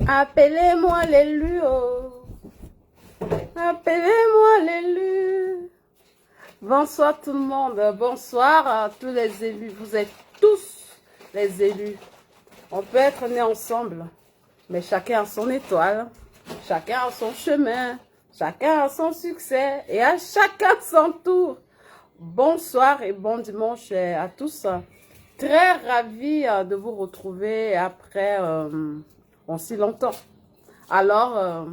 Appelez-moi l'élu, oh. Appelez-moi l'élu. Bonsoir tout le monde, bonsoir à tous les élus. Vous êtes tous les élus. On peut être nés ensemble, mais chacun a son étoile, chacun a son chemin, chacun a son succès et à chacun son tour. Bonsoir et bon dimanche à tous. Très ravi de vous retrouver après si longtemps. Alors,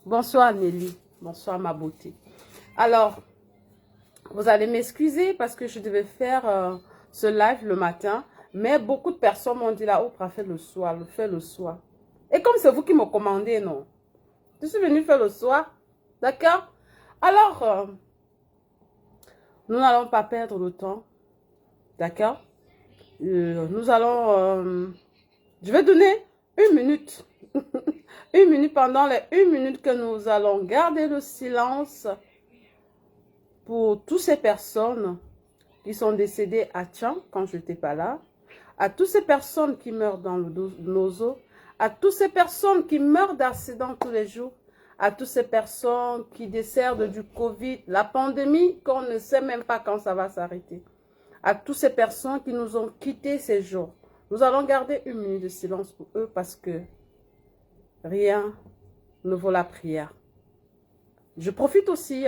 bonsoir Nelly, bonsoir ma beauté. Alors, vous allez m'excuser parce que je devais faire ce live le matin, mais beaucoup de personnes m'ont dit là, Oprah, fais le soir, fais le soir. Et comme c'est vous qui me commandez, non? Je suis venue faire le soir, d'accord? Alors, nous n'allons pas perdre le temps, d'accord? Nous allons, je vais donner 1 minute, 1 minute pendant les 1 minute que nous allons garder le silence pour toutes ces personnes qui sont décédées à Tchang quand je n'étais pas là, à toutes ces personnes qui meurent dans nos eaux, à toutes ces personnes qui meurent d'accidents tous les jours, à toutes ces personnes qui décèdent du Covid, la pandémie qu'on ne sait même pas quand ça va s'arrêter, à toutes ces personnes qui nous ont quittés ces jours. Nous allons garder 1 minute de silence pour eux parce que rien ne vaut la prière. Je profite aussi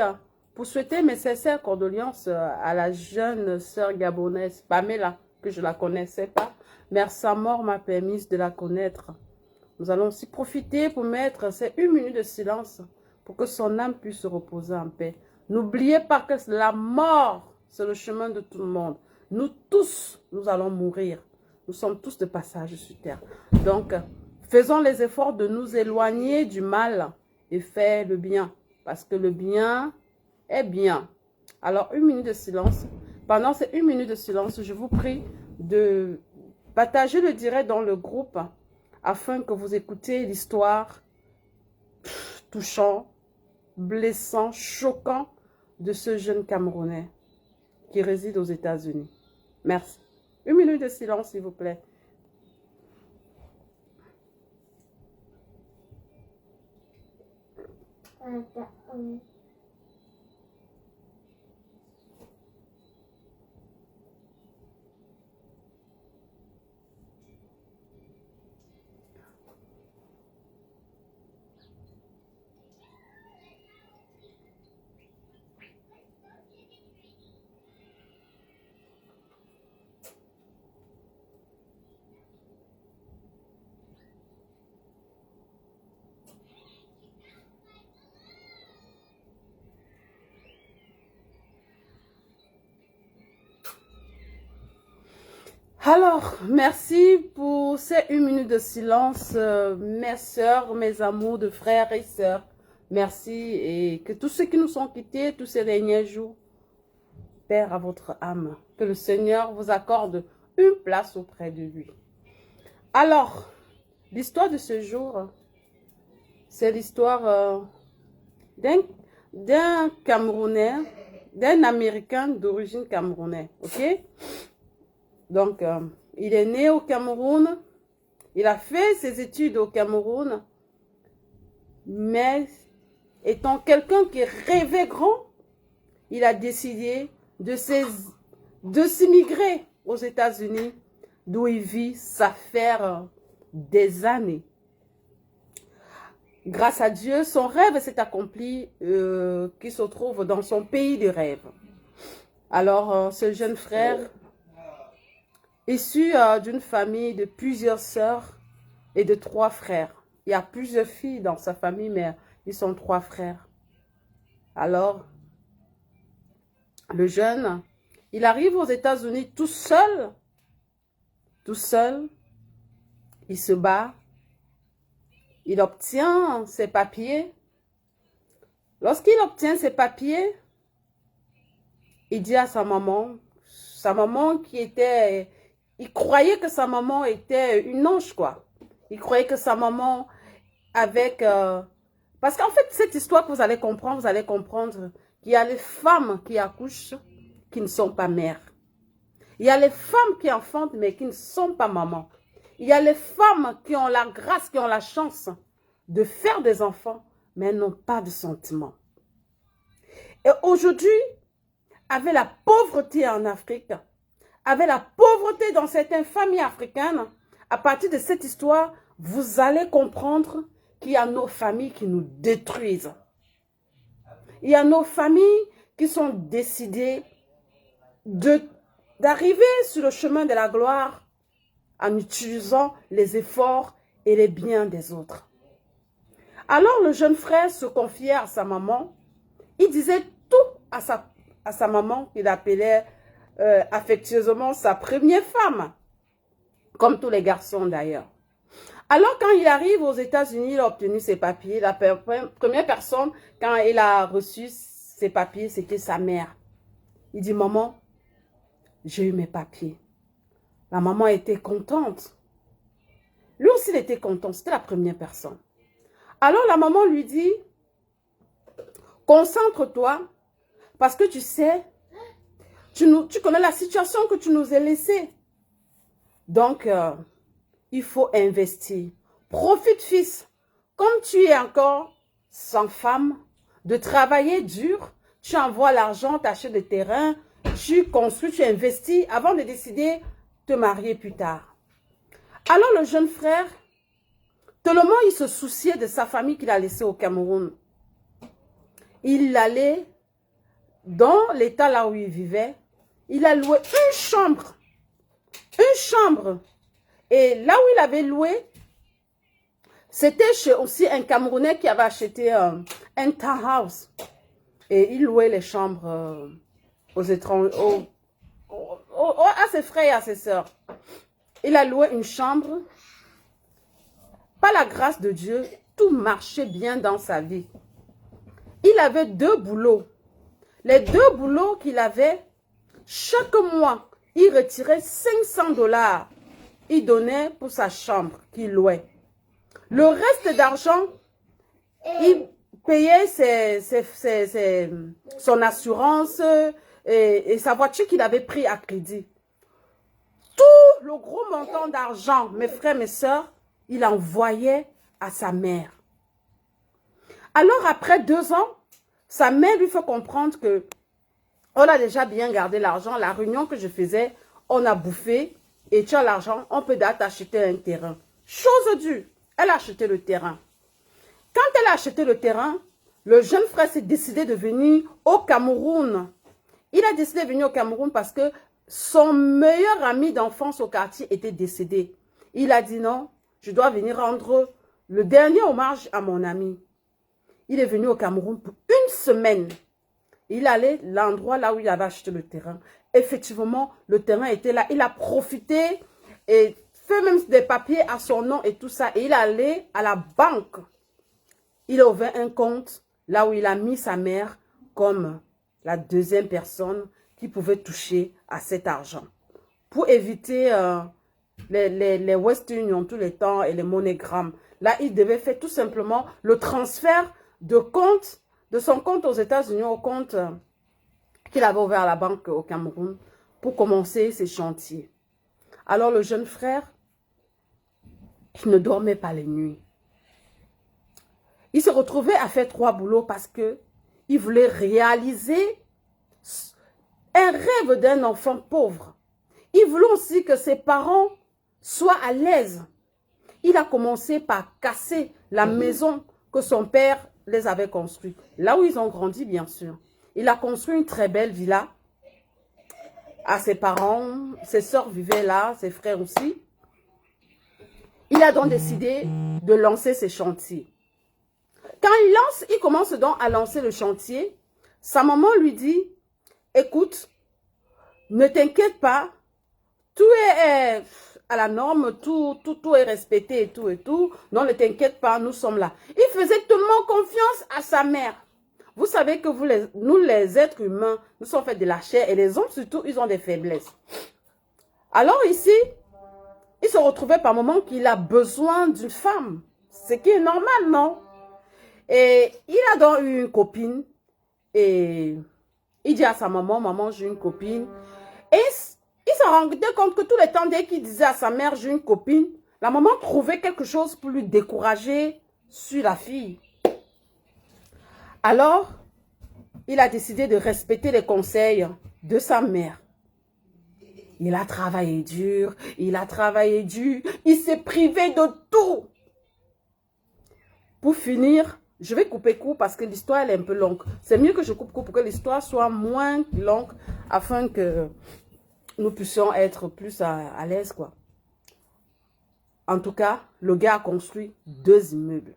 pour souhaiter mes sincères condoléances à la jeune sœur gabonaise Pamela, que je ne la connaissais pas, mais sa mort m'a permis de la connaître. Nous allons aussi profiter pour mettre ces 1 minute de silence pour que son âme puisse se reposer en paix. N'oubliez pas que la mort, c'est le chemin de tout le monde. Nous tous, nous allons mourir. Nous sommes tous de passage sur terre. Donc, faisons les efforts de nous éloigner du mal et faire le bien. Parce que le bien est bien. Alors, 1 minute de silence. Pendant ces 1 minute de silence, je vous prie de partager le direct dans le groupe afin que vous écoutiez l'histoire touchant, blessant, choquant de ce jeune Camerounais qui réside aux États-Unis. Merci. 1 minute de silence, s'il vous plaît. Alors, merci pour ces 1 minute de silence, mes sœurs, mes amours de frères et sœurs. Merci et que tous ceux qui nous sont quittés, tous ces derniers jours, Père à votre âme, que le Seigneur vous accorde une place auprès de lui. Alors, l'histoire de ce jour, c'est l'histoire d'un Camerounais, d'un Américain d'origine camerounaise, ok? Donc, il est né au Cameroun, il a fait ses études au Cameroun, mais étant quelqu'un qui rêvait grand, il a décidé de s'immigrer aux États-Unis, d'où il vit, ça fait des années. Grâce à Dieu, son rêve s'est accompli, qui se trouve dans son pays de rêve. Alors, ce jeune frère, issu d'une famille de plusieurs sœurs et de 3 frères. Il y a plusieurs filles dans sa famille, mais ils sont 3 frères. Alors, le jeune, il arrive aux États-Unis tout seul, il se bat, il obtient ses papiers. Lorsqu'il obtient ses papiers, il dit à sa maman qui était... Il croyait que sa maman était une ange, quoi. Il croyait que sa maman, avec... Parce qu'en fait, cette histoire que vous allez comprendre qu'il y a les femmes qui accouchent, qui ne sont pas mères. Il y a les femmes qui enfantent, mais qui ne sont pas mamans. Il y a les femmes qui ont la grâce, qui ont la chance de faire des enfants, mais elles n'ont pas de sentiments. Et aujourd'hui, avec la pauvreté en Afrique, avec la pauvreté dans certaines familles africaines, à partir de cette histoire, vous allez comprendre qu'il y a nos familles qui nous détruisent. Il y a nos familles qui sont décidées d'arriver sur le chemin de la gloire en utilisant les efforts et les biens des autres. Alors le jeune frère se confiait à sa maman. Il disait tout à sa maman, qu'il appelait affectueusement sa première femme, comme tous les garçons d'ailleurs. Alors quand il arrive aux États-Unis, il a obtenu ses papiers. La première personne, quand il a reçu ses papiers, c'était sa mère. Il dit, maman, j'ai eu mes papiers. La maman était contente. Lui aussi, il était content. C'était la première personne. Alors la maman lui dit, concentre-toi, parce que tu sais, tu connais la situation que tu nous as laissée. Donc, il faut investir. Profite, fils, comme tu es encore sans femme, de travailler dur, tu envoies l'argent, tu achètes des terrains, tu construis, tu investis avant de décider de te marier plus tard. Alors le jeune frère, tellement il se souciait de sa famille qu'il a laissée au Cameroun. Il allait dans l'état là où il vivait, il a loué une chambre. Une chambre. Et là où il avait loué, c'était chez aussi un Camerounais qui avait acheté un townhouse. Et il louait les chambres aux étrangers, à ses frères et à ses sœurs. Il a loué une chambre. Par la grâce de Dieu, tout marchait bien dans sa vie. Il avait 2 boulots. Les 2 boulots qu'il avait, chaque mois, il retirait 500 $. Il donnait pour sa chambre qu'il louait. Le reste d'argent, il payait son assurance et sa voiture qu'il avait pris à crédit. Tout le gros montant d'argent, mes frères, mes sœurs, il envoyait à sa mère. Alors, après 2 ans, sa mère lui fait comprendre que on a déjà bien gardé l'argent. La réunion que je faisais, on a bouffé et tu as l'argent, on peut t'acheter un terrain. Chose due, elle a acheté le terrain. Quand elle a acheté le terrain, le jeune frère s'est décidé de venir au Cameroun. Il a décidé de venir au Cameroun parce que son meilleur ami d'enfance au quartier était décédé. Il a dit non, je dois venir rendre le dernier hommage à mon ami. Il est venu au Cameroun pour 1 semaine. Il allait l'endroit là où il avait acheté le terrain. Effectivement, le terrain était là. Il a profité et fait même des papiers à son nom et tout ça. Et il allait à la banque. Il a ouvert un compte là où il a mis sa mère comme la 2e personne qui pouvait toucher à cet argent. Pour éviter les Western Union tous les temps et les MoneyGram. Là, il devait faire tout simplement le transfert de son compte aux États-Unis au compte qu'il avait ouvert à la banque au Cameroun pour commencer ses chantiers. Alors le jeune frère, il ne dormait pas les nuits. Il se retrouvait à faire 3 boulots parce que il voulait réaliser un rêve d'un enfant pauvre. Il voulait aussi que ses parents soient à l'aise. Il a commencé par casser la maison que son père les avait construite. Là où ils ont grandi, bien sûr. Il a construit une très belle villa à ses parents. Ses sœurs vivaient là, ses frères aussi. Il a donc décidé de lancer ses chantiers. Quand il commence donc à lancer le chantier, sa maman lui dit, écoute, ne t'inquiète pas, tout est à la norme, tout est respecté et tout. Non, ne t'inquiète pas, nous sommes là. Il faisait tellement confiance à sa mère. Vous savez que nous, les êtres humains, nous sommes faits de la chair et les hommes surtout, ils ont des faiblesses. Alors ici, il se retrouvait par moments qu'il a besoin d'une femme. Ce qui est normal, non? Et il a donc eu une copine et il dit à sa maman, maman, j'ai une copine. Et il s'en rendait compte que tout le temps, dès qu'il disait à sa mère, j'ai une copine, La maman trouvait quelque chose pour lui décourager sur la fille. Alors, il a décidé de respecter les conseils de sa mère. Il a travaillé dur, il a travaillé dur, il s'est privé de tout. Pour finir, je vais couper court parce que l'histoire elle est un peu longue. C'est mieux que je coupe court pour que l'histoire soit moins longue afin que nous puissions être plus à l'aise, quoi. En tout cas, le gars a construit 2 immeubles.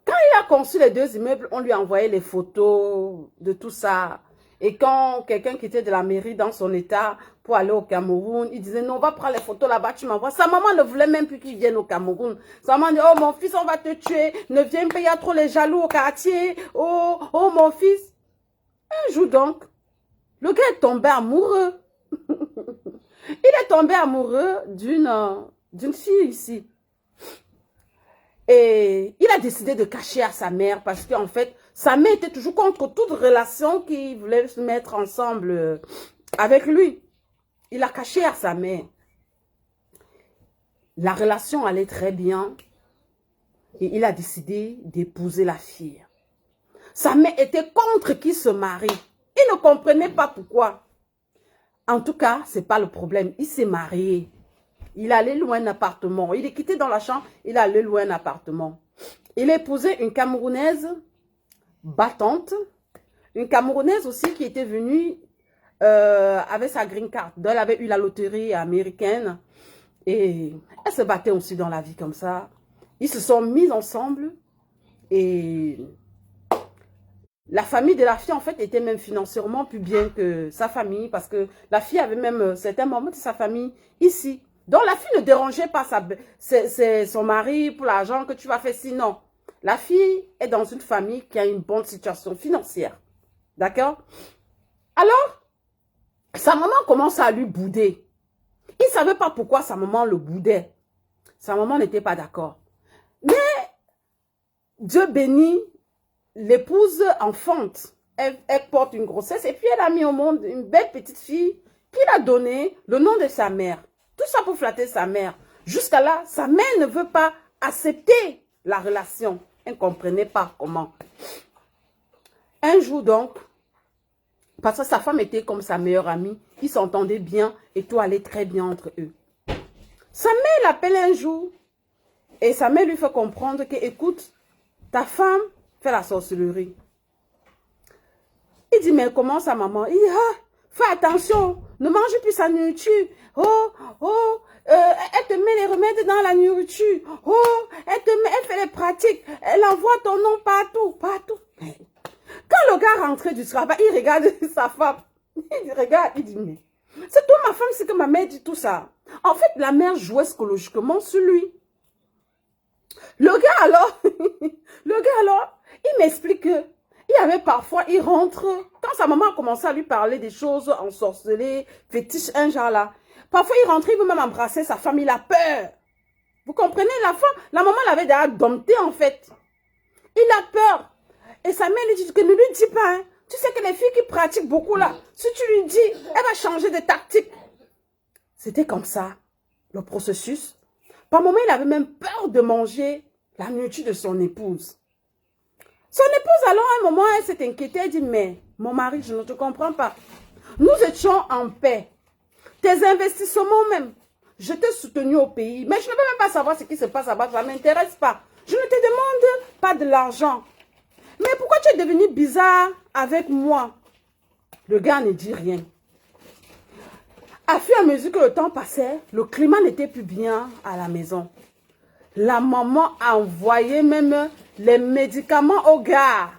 Quand il a construit les 2 immeubles, on lui a envoyé les photos de tout ça. Et quand quelqu'un qui était de la mairie dans son état pour aller au Cameroun, il disait non, on va prendre les photos là-bas, tu m'envoies. Sa maman ne voulait même plus qu'il vienne au Cameroun. Sa maman dit, oh mon fils, on va te tuer. Ne viens pas, il y a trop les jaloux au quartier. Oh, oh mon fils. Un jour donc, le gars est tombé amoureux. Il est tombé amoureux d'une fille ici. Et il a décidé de cacher à sa mère parce qu'en fait, sa mère était toujours contre toute relation qui voulait se mettre ensemble avec lui. Il a caché à sa mère. La relation allait très bien et il a décidé d'épouser la fille. Sa mère était contre qu'il se marie. Il ne comprenait pas pourquoi. En tout cas, ce n'est pas le problème. Il s'est marié. Il allait louer un appartement. Il est quitté dans la chambre. Il allait louer un appartement. Il a épousé une Camerounaise battante. Une Camerounaise aussi qui était venue avec sa green card. Donc, elle avait eu la loterie américaine. Et elle se battait aussi dans la vie comme ça. Ils se sont mis ensemble. Et la famille de la fille, en fait, était même financièrement plus bien que sa famille. Parce que la fille avait même certains moments de sa famille ici. Donc, la fille ne dérangeait pas son mari pour l'argent que tu vas faire. Sinon, la fille est dans une famille qui a une bonne situation financière. D'accord? Alors, sa maman commence à lui bouder. Il ne savait pas pourquoi sa maman le boudait. Sa maman n'était pas d'accord. Mais, Dieu bénit, l'épouse enfante. Elle porte une grossesse et puis elle a mis au monde une belle petite fille qu'il a donné le nom de sa mère. Tout ça pour flatter sa mère. Jusqu'à là, sa mère ne veut pas accepter la relation. Elle ne comprenait pas comment. Un jour donc, parce que sa femme était comme sa meilleure amie, ils s'entendaient bien et tout allait très bien entre eux. Sa mère l'appelle un jour et sa mère lui fait comprendre que, écoute, ta femme fait la sorcellerie. Il dit, mais comment sa maman? Il dit, ah, fais attention, ne mange plus sa nourriture. Oh, oh, elle te met les remèdes dans la nourriture. Oh, elle fait les pratiques. Elle envoie ton nom partout, partout. Quand le gars rentrait du travail, il regarde sa femme. Il regarde, il dit, mais c'est toi ma femme, c'est que ma mère dit tout ça. En fait, la mère jouait psychologiquement sur lui. Le gars alors, il m'explique que il y avait parfois, il rentre, quand sa maman a commencé à lui parler des choses ensorcelées, fétiches, un genre là, parfois il rentre, il veut même embrasser sa femme, il a peur. Vous comprenez, la maman l'avait déjà dompté en fait. Il a peur. Et sa mère lui dit que ne lui dis pas, hein. Tu sais que les filles qui pratiquent beaucoup là, si tu lui dis, elle va changer de tactique. C'était comme ça, le processus. Par moment, il avait même peur de manger la nourriture de son épouse. Son épouse, alors, à un moment, elle s'est inquiétée. Elle dit, mais mon mari, je ne te comprends pas. Nous étions en paix. Tes investissements même, je t'ai soutenu au pays. Mais je ne veux même pas savoir ce qui se passe là-bas. Ça ne m'intéresse pas. Je ne te demande pas de l'argent. Mais pourquoi tu es devenu bizarre avec moi? Le gars ne dit rien. À fur et à mesure que le temps passait, le climat n'était plus bien à la maison. La maman a envoyé même les médicaments au gars.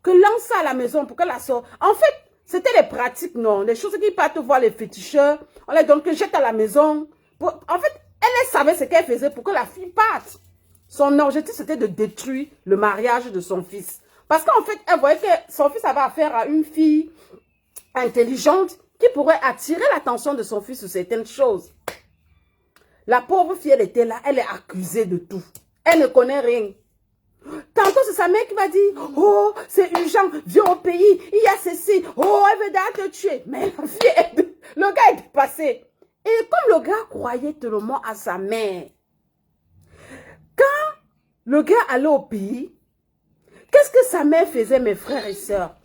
Que lance à la maison pour que la sorte. En fait, c'était les pratiques, non. Les choses qui partent voir les féticheurs. On les donne que jette à la maison. En fait, elle savait ce qu'elle faisait pour que la fille parte. Son objectif, c'était de détruire le mariage de son fils. Parce qu'en fait, elle voyait que son fils avait affaire à une fille intelligente qui pourrait attirer l'attention de son fils sur certaines choses. La pauvre fille, elle était là, elle est accusée de tout. Elle ne connaît rien. Tantôt, c'est sa mère qui va dire, oh, c'est urgent, viens au pays, il y a ceci, oh, elle veut d'ailleurs te tuer. Mais la fille, le gars est dépassé. Et comme le gars croyait tellement à sa mère, quand le gars allait au pays, qu'est-ce que sa mère faisait, mes frères et sœurs?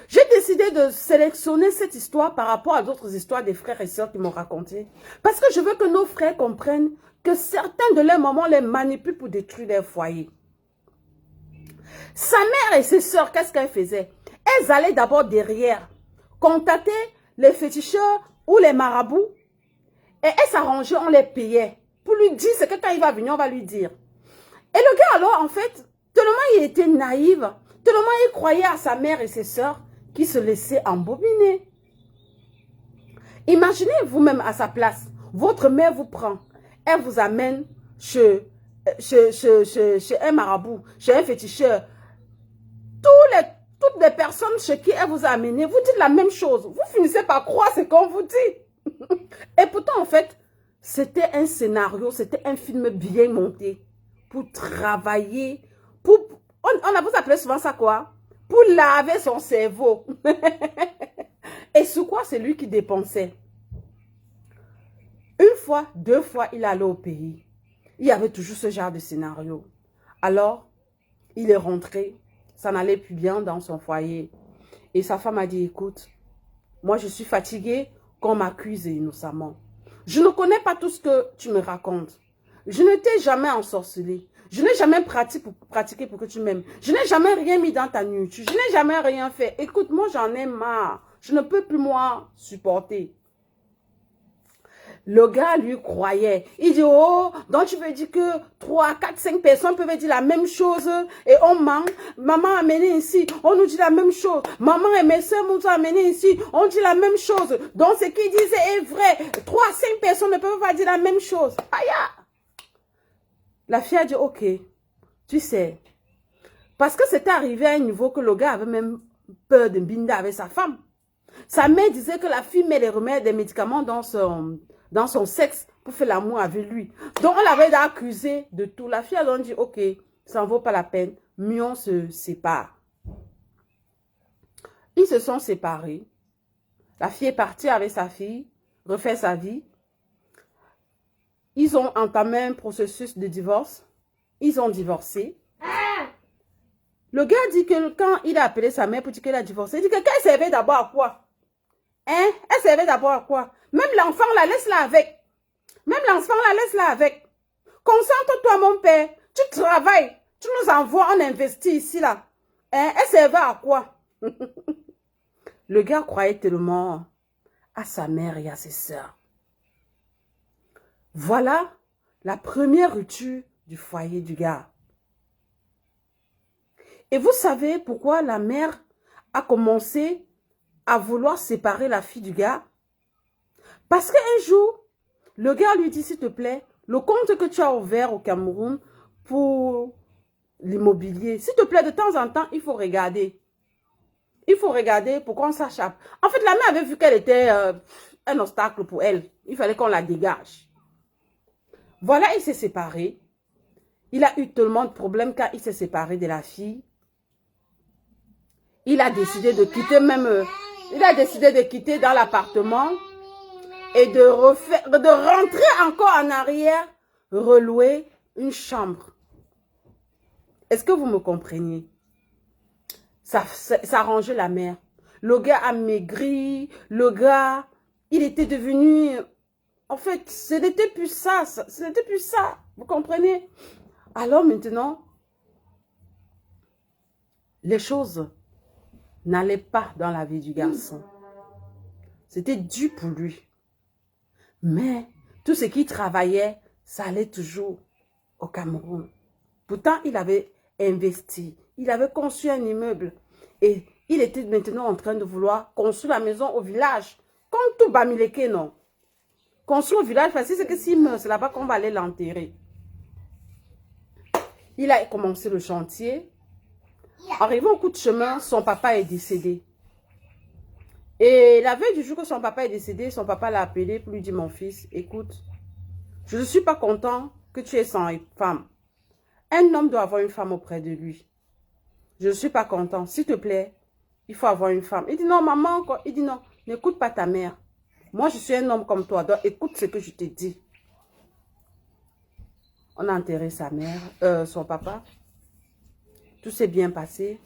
J'ai décidé de sélectionner cette histoire par rapport à d'autres histoires des frères et sœurs qui m'ont raconté. Parce que je veux que nos frères comprennent que certains de leurs mamans les manipulent pour détruire leur foyer. Sa mère et ses sœurs, qu'est-ce qu'elles faisaient? Elles allaient d'abord derrière, contacter les féticheurs ou les marabouts. Et elles s'arrangeaient, on les payait. Pour lui dire, c'est que quand il va venir, on va lui dire. Et le gars alors, en fait, tellement il était naïf, tellement il croyait à sa mère et ses sœurs, qu'il se laissait embobiner. Imaginez vous-même à sa place. Votre mère vous prend. Elle vous amène chez un marabout, chez un féticheur. Toutes les personnes chez qui elle vous a amené, vous dites la même chose. Vous finissez par croire ce qu'on vous dit. Et pourtant, en fait, c'était un scénario, c'était un film bien monté pour travailler, on vous appelait souvent ça quoi? Pour laver son cerveau. Et sur quoi c'est lui qui dépensait? Une fois, deux fois, il allait au pays. Il y avait toujours ce genre de scénario. Alors, il est rentré. Ça n'allait plus bien dans son foyer. Et sa femme a dit, écoute, moi je suis fatiguée qu'on m'accuse innocemment. Je ne connais pas tout ce que tu me racontes. Je ne t'ai jamais ensorcelé. Je n'ai jamais pratiqué pour que tu m'aimes. Je n'ai jamais rien mis dans ta nourriture. Je n'ai jamais rien fait. Écoute, moi j'en ai marre. Je ne peux plus moi supporter. Le gars lui croyait. Il dit, oh, donc tu veux dire que 3, 4, 5 personnes peuvent dire la même chose et on ment. Maman a amené ici, on nous dit la même chose. Maman et mes soeurs nous ont amené ici, on dit la même chose. Donc ce qu'il disait est vrai. 3, 5 personnes ne peuvent pas dire la même chose. Aïe! La fille a dit, ok, tu sais. Parce que c'était arrivé à un niveau que le gars avait même peur de binder avec sa femme. Sa mère disait que la fille met des remèdes, des médicaments dans son sexe pour faire l'amour avec lui. Donc, on l'avait accusé de tout. La fille a donc dit, ok, ça ne vaut pas la peine. Mieux on se sépare. Ils se sont séparés. La fille est partie avec sa fille, refait sa vie. Ils ont entamé un processus de divorce. Ils ont divorcé. Le gars dit que quand il a appelé sa mère pour dire qu'il a divorcé, il dit que qu'elle servait d'abord à quoi? Hein? Elle servait d'abord à quoi? Même l'enfant, la laisse-la avec. Même l'enfant, la laisse-la avec. Concentre-toi, mon père. Tu travailles. Tu nous envoies, on investit ici, là. Hein? Elle servait à quoi? Le gars croyait tellement à sa mère et à ses sœurs. Voilà la première rupture du foyer du gars. Et vous savez pourquoi la mère a commencé à vouloir séparer la fille du gars? Parce qu'un jour, le gars lui dit, s'il te plaît, le compte que tu as ouvert au Cameroun pour l'immobilier, s'il te plaît, de temps en temps, il faut regarder. Il faut regarder pour qu'on s'échappe. En fait, la mère avait vu qu'elle était un obstacle pour elle. Il fallait qu'on la dégage. Voilà, il s'est séparé. Il a eu tellement de problèmes quand il s'est séparé de la fille. Il a décidé de quitter il a décidé de quitter dans l'appartement et de rentrer encore en arrière, relouer une chambre. Est-ce que vous me comprenez? Ça arrangeait la mère. Le gars a maigri, le gars, il était devenu... En fait, ce n'était plus ça, ce n'était plus ça, vous comprenez? Alors maintenant, les choses n'allaient pas dans la vie du garçon. C'était dur pour lui. Mais tout ce qu'il travaillait, ça allait toujours au Cameroun. Pourtant, il avait investi, il avait construit un immeuble et il était maintenant en train de vouloir construire la maison au village. Comme tout Bamileke, non? Construire au village, parce que c'est que s'il meurt, c'est là-bas qu'on va aller l'enterrer. Il a commencé le chantier. Arrivé au coup de chemin, son papa est décédé. Et la veille du jour que son papa est décédé, son papa l'a appelé pour lui dire, mon fils, écoute, je ne suis pas content que tu aies sans femme. Un homme doit avoir une femme auprès de lui. Je ne suis pas content. S'il te plaît, il faut avoir une femme. Il dit non, maman, quoi. Il dit non, n'écoute pas ta mère. Moi, je suis un homme comme toi. Donc, écoute ce que je te dis. On a enterré sa mère, son papa. Tout s'est bien passé.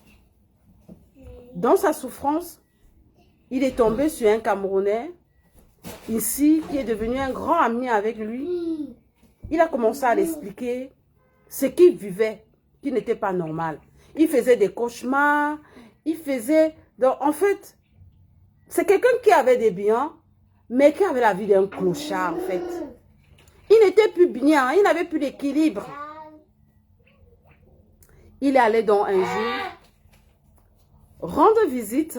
Dans sa souffrance, il est tombé sur un Camerounais, ici, qui est devenu un grand ami avec lui. Il a commencé à l'expliquer ce qu'il vivait, qui n'était pas normal. Il faisait des cauchemars, il faisait... Donc, en fait, c'est quelqu'un qui avait des biens, mais qui avait la vie d'un clochard, en fait. Il n'était plus bien, il n'avait plus d'équilibre. Il est allé donc un jour rendre visite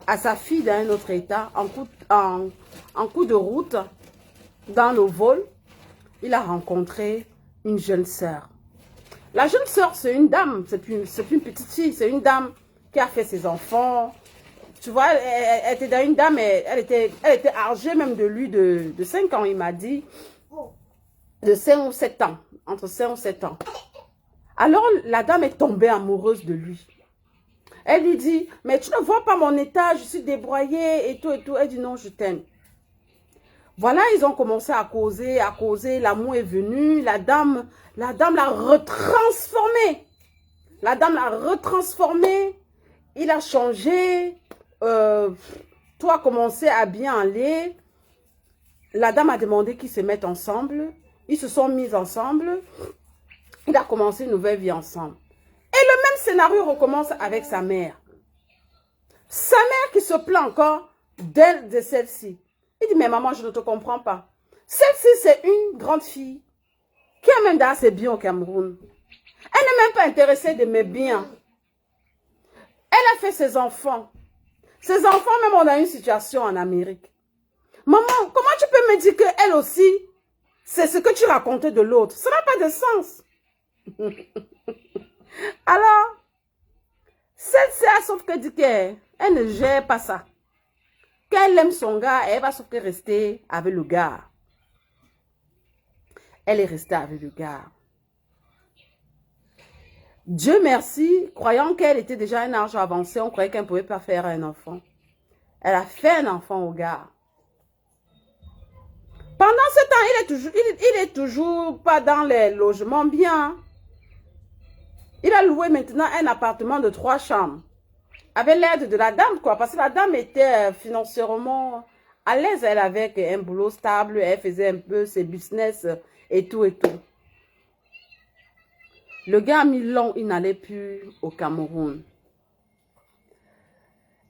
à sa fille dans un autre état, en coup de route, dans le vol. Il a rencontré une jeune sœur. La jeune sœur, c'est une dame, c'est une petite fille, c'est une dame qui a fait ses enfants. Tu vois, elle était dans une dame, elle était âgée même de lui de 5 ans, il m'a dit. De 5 ou 7 ans, entre 5 ou 7 ans. Alors, la dame est tombée amoureuse de lui. Elle lui dit, mais tu ne vois pas mon état, je suis débroyée et tout et tout. Elle dit, non, je t'aime. Voilà, ils ont commencé à causer, l'amour est venu, la dame l'a retransformé. La dame l'a retransformé, il a changé, tout a commencé à bien aller. La dame a demandé qu'ils se mettent ensemble, ils se sont mis ensemble, il a commencé une nouvelle vie ensemble. Et le même scénario recommence avec sa mère. Sa mère qui se plaint encore d'elle, de celle-ci. Il dit, mais maman, je ne te comprends pas. Celle-ci, c'est une grande fille qui a même dans ses biens au Cameroun. Elle n'est même pas intéressée de mes biens. Elle a fait ses enfants. Ses enfants, même, on a une situation en Amérique. Maman, comment tu peux me dire qu'elle aussi, c'est ce que tu racontais de l'autre? Ça n'a pas de sens. Alors, celle-ci a sauf que dit qu'elle ne gère pas ça. Quand elle aime son gars, elle va sauf que rester avec le gars. Elle est restée avec le gars. Dieu merci, croyant qu'elle était déjà un âge avancé, on croyait qu'elle ne pouvait pas faire un enfant. Elle a fait un enfant au gars. Pendant ce temps, il est toujours pas dans les logements bien. Il a loué maintenant un appartement de 3 chambres. Avec l'aide de la dame, quoi. Parce que la dame était financièrement à l'aise. Elle avait un boulot stable. Elle faisait un peu ses business et tout et tout. Le gars a mis long, il n'allait plus au Cameroun.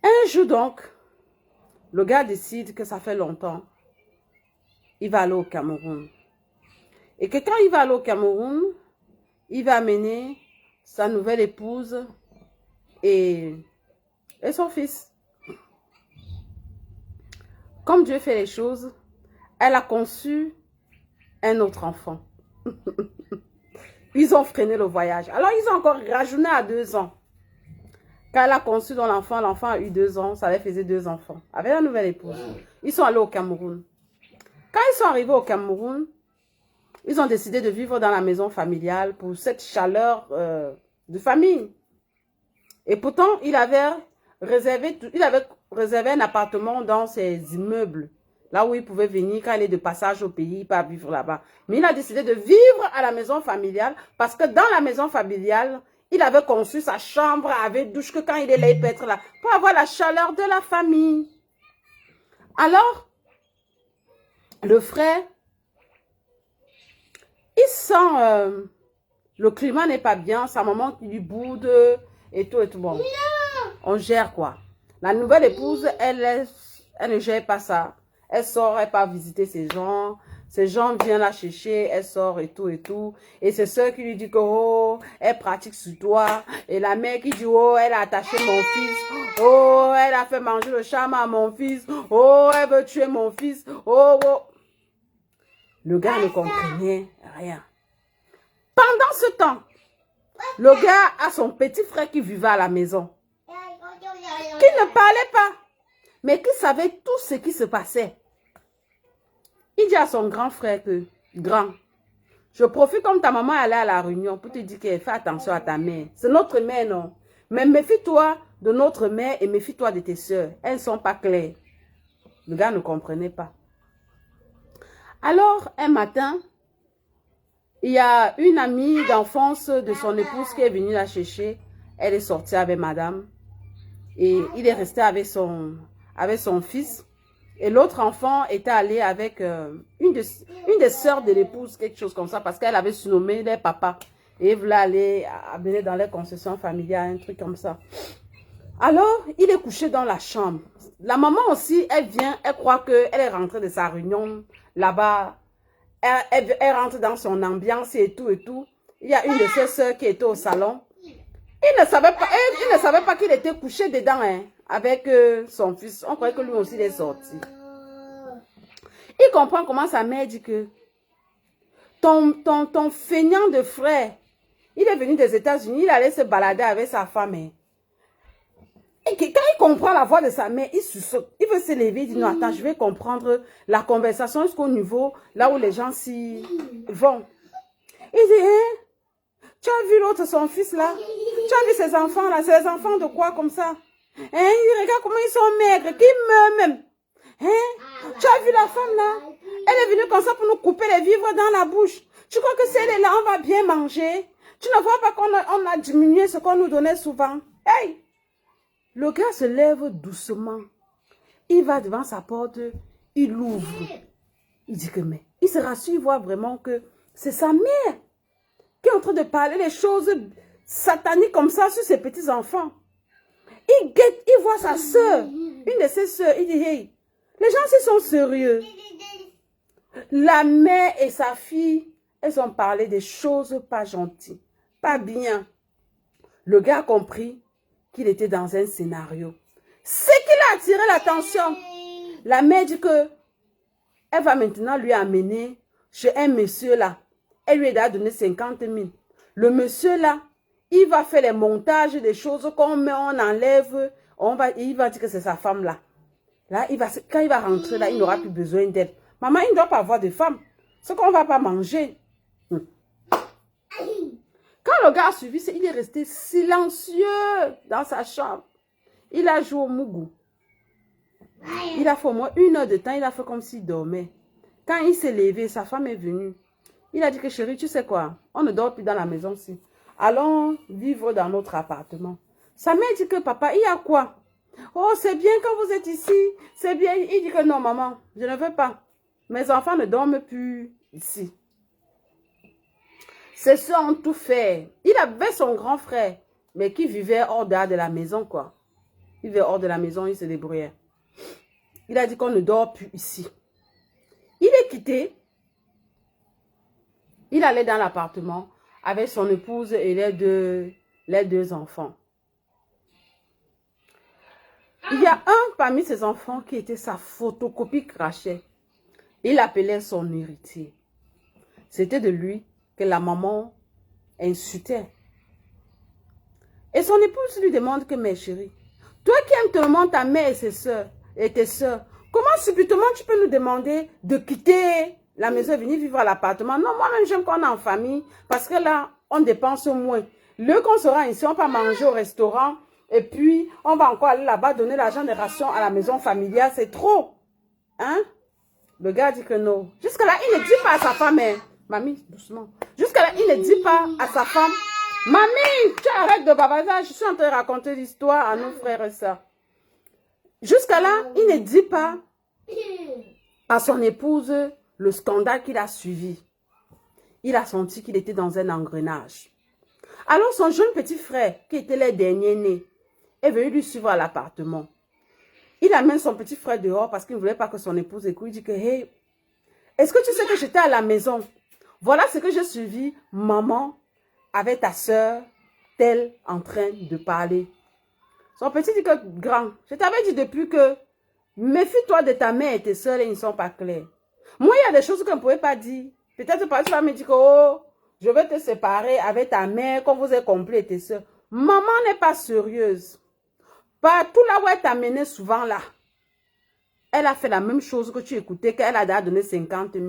Un jour donc, le gars décide que ça fait longtemps. Il va aller au Cameroun. Et que quand il va aller au Cameroun, il va amener sa nouvelle épouse et son fils. Comme Dieu fait les choses, elle a conçu un autre enfant. Ils ont freiné le voyage. Alors, ils ont encore rajeuni à 2 ans. Quand elle a conçu dans l'enfant, l'enfant a eu 2 ans. Ça faisait 2 enfants. Avec la nouvelle épouse. Ils sont allés au Cameroun. Quand ils sont arrivés au Cameroun, ils ont décidé de vivre dans la maison familiale pour cette chaleur de famille. Et pourtant, il avait réservé un appartement dans ces immeubles. Là où il pouvait venir quand il est de passage au pays, pas vivre là-bas. Mais il a décidé de vivre à la maison familiale parce que dans la maison familiale, il avait conçu sa chambre avec douche que quand il est là, il peut être là pour avoir la chaleur de la famille. Alors, le frère, il sent le climat n'est pas bien, sa maman qui lui boude et tout et tout. Bon, on gère quoi. La nouvelle épouse, elle ne gère pas ça. Elle sort, elle part visiter ses gens. Ses gens viennent la chercher, elle sort et tout et tout. Et c'est ceux qui lui disent que, oh, elle pratique sur toi. Et la mère qui dit, oh, elle a attaché mon fils. Oh, elle a fait manger le charme à mon fils. Oh, elle veut tuer mon fils. Oh, oh. Le gars ne comprenait rien. Pendant ce temps, le gars a son petit frère qui vivait à la maison. Qui ne parlait pas, mais qui savait tout ce qui se passait. Il dit à son grand frère que, grand, je profite comme ta maman allait à la réunion pour te dire qu'elle fait attention à ta mère. C'est notre mère, non? Mais méfie-toi de notre mère et méfie-toi de tes soeurs. Elles ne sont pas claires. Le gars ne comprenait pas. Alors, un matin, il y a une amie d'enfance de son épouse qui est venue la chercher. Elle est sortie avec madame. Et il est resté avec son fils. Et l'autre enfant était allé avec une des sœurs de l'épouse, quelque chose comme ça, parce qu'elle avait surnommé les papas. Et il voulait aller amener dans les concessions familiales, un truc comme ça. Alors, il est couché dans la chambre. La maman aussi, elle vient, elle croit qu'elle est rentrée de sa réunion là-bas. Elle rentre dans son ambiance et tout et tout. Il y a une de ses sœurs qui était au salon. Il ne savait pas qu'il était couché dedans hein, avec son fils. On croyait que lui aussi il est sorti. Il comprend comment sa mère dit que ton feignant de frère, il est venu des États-Unis, il allait se balader avec sa femme. Hein. Et quand il comprend la voix de sa mère, il surssaute. Il veut se lever, il dit non, attends, je vais comprendre la conversation jusqu'au niveau là où les gens s'y vont. Il dit, hein, tu as vu l'autre, son fils là? Tu as vu ces enfants là? C'est les enfants de quoi comme ça? Hein, il regarde comment ils sont maigres, qui meurent même. Hein? Tu as vu la femme là? Elle est venue comme ça pour nous couper les vivres dans la bouche. Tu crois que si elle est là, on va bien manger? Tu ne vois pas qu'on a diminué ce qu'on nous donnait souvent? Hey! Le gars se lève doucement. Il va devant sa porte, il ouvre. Il dit que mais, il se rassure, il voit vraiment que c'est sa mère qui est en train de parler les choses sataniques comme ça sur ses petits-enfants. Il guette, il voit sa soeur, une de ses soeurs, il dit, hey, les gens ils sont sérieux. La mère et sa fille, elles ont parlé des choses pas gentilles, pas bien. Le gars a compris qu'il était dans un scénario. C'est qu'il a attiré l'attention. La mère dit que elle va maintenant lui amener chez un monsieur là. Elle lui a donné 50 000. Le monsieur là, il va faire les montages des choses qu'on met, on enlève. Il va dire que c'est sa femme là. Là, quand il va rentrer là, il n'aura plus besoin d'elle. Maman, il ne doit pas avoir de femme. Ce qu'on ne va pas manger. Quand le gars a suivi, il est resté silencieux dans sa chambre. Il a joué au Mougou. Il a fait au moins 1 heure de temps, il a fait comme s'il dormait. Quand il s'est levé, sa femme est venue. Il a dit que chérie, tu sais quoi? On ne dort plus dans la maison-ci. Allons vivre dans notre appartement. Sa mère dit que papa, il y a quoi? Oh, c'est bien quand vous êtes ici. C'est bien. Il dit que non, maman, je ne veux pas. Mes enfants ne dorment plus ici. Ses soeurs ont tout fait. Il avait son grand frère, mais qui vivait hors de la maison, quoi. Il vivait hors de la maison, il se débrouillait. Il a dit qu'on ne dort plus ici. Il est quitté. Il allait dans l'appartement avec son épouse et les deux enfants. Il y a un parmi ses enfants qui était sa photocopie crachée. Il appelait son héritier. C'était de lui que la maman insultait. Et son épouse lui demande que, mais chérie, toi qui aimes tellement ta mère et ses soeurs, et tes soeurs, comment subitement tu peux nous demander de quitter la maison et venir vivre à l'appartement? Non, moi-même j'aime qu'on est en famille, parce que là, on dépense moins. Le qu'on sera ici, on va manger au restaurant, et puis on va encore aller là-bas donner l'argent des rations à la maison familiale, c'est trop. Hein? Le gars dit que non. Jusqu'à là, il ne dit pas à sa femme, hein. Mamie, doucement. Jusqu'à là, il ne dit pas à sa femme, mamie, tu arrêtes de babaser, je suis en train de raconter l'histoire à nos frères et sœurs. Jusqu'à là, il ne dit pas à son épouse le scandale qu'il a suivi. Il a senti qu'il était dans un engrenage. Alors son jeune petit frère, qui était le dernier né, est venu lui suivre à l'appartement. Il amène son petit frère dehors parce qu'il ne voulait pas que son épouse écoute. Il dit que, hey, est-ce que tu sais que j'étais à la maison? Voilà ce que j'ai suivi, maman, avec ta soeur, telle en train de parler. Son petit dit que, grand, je t'avais dit depuis que, méfie-toi de ta mère et tes soeurs, ils ne sont pas clairs. Moi, il y a des choses qu'on ne pouvait pas dire. Peut-être parce que tu vas me dire que, oh, je vais te séparer avec ta mère, quand vous êtes compris et tes soeurs. Maman n'est pas sérieuse. Partout là où elle t'a mené souvent là, elle a fait la même chose que tu écoutais, qu'elle a donné 50 000.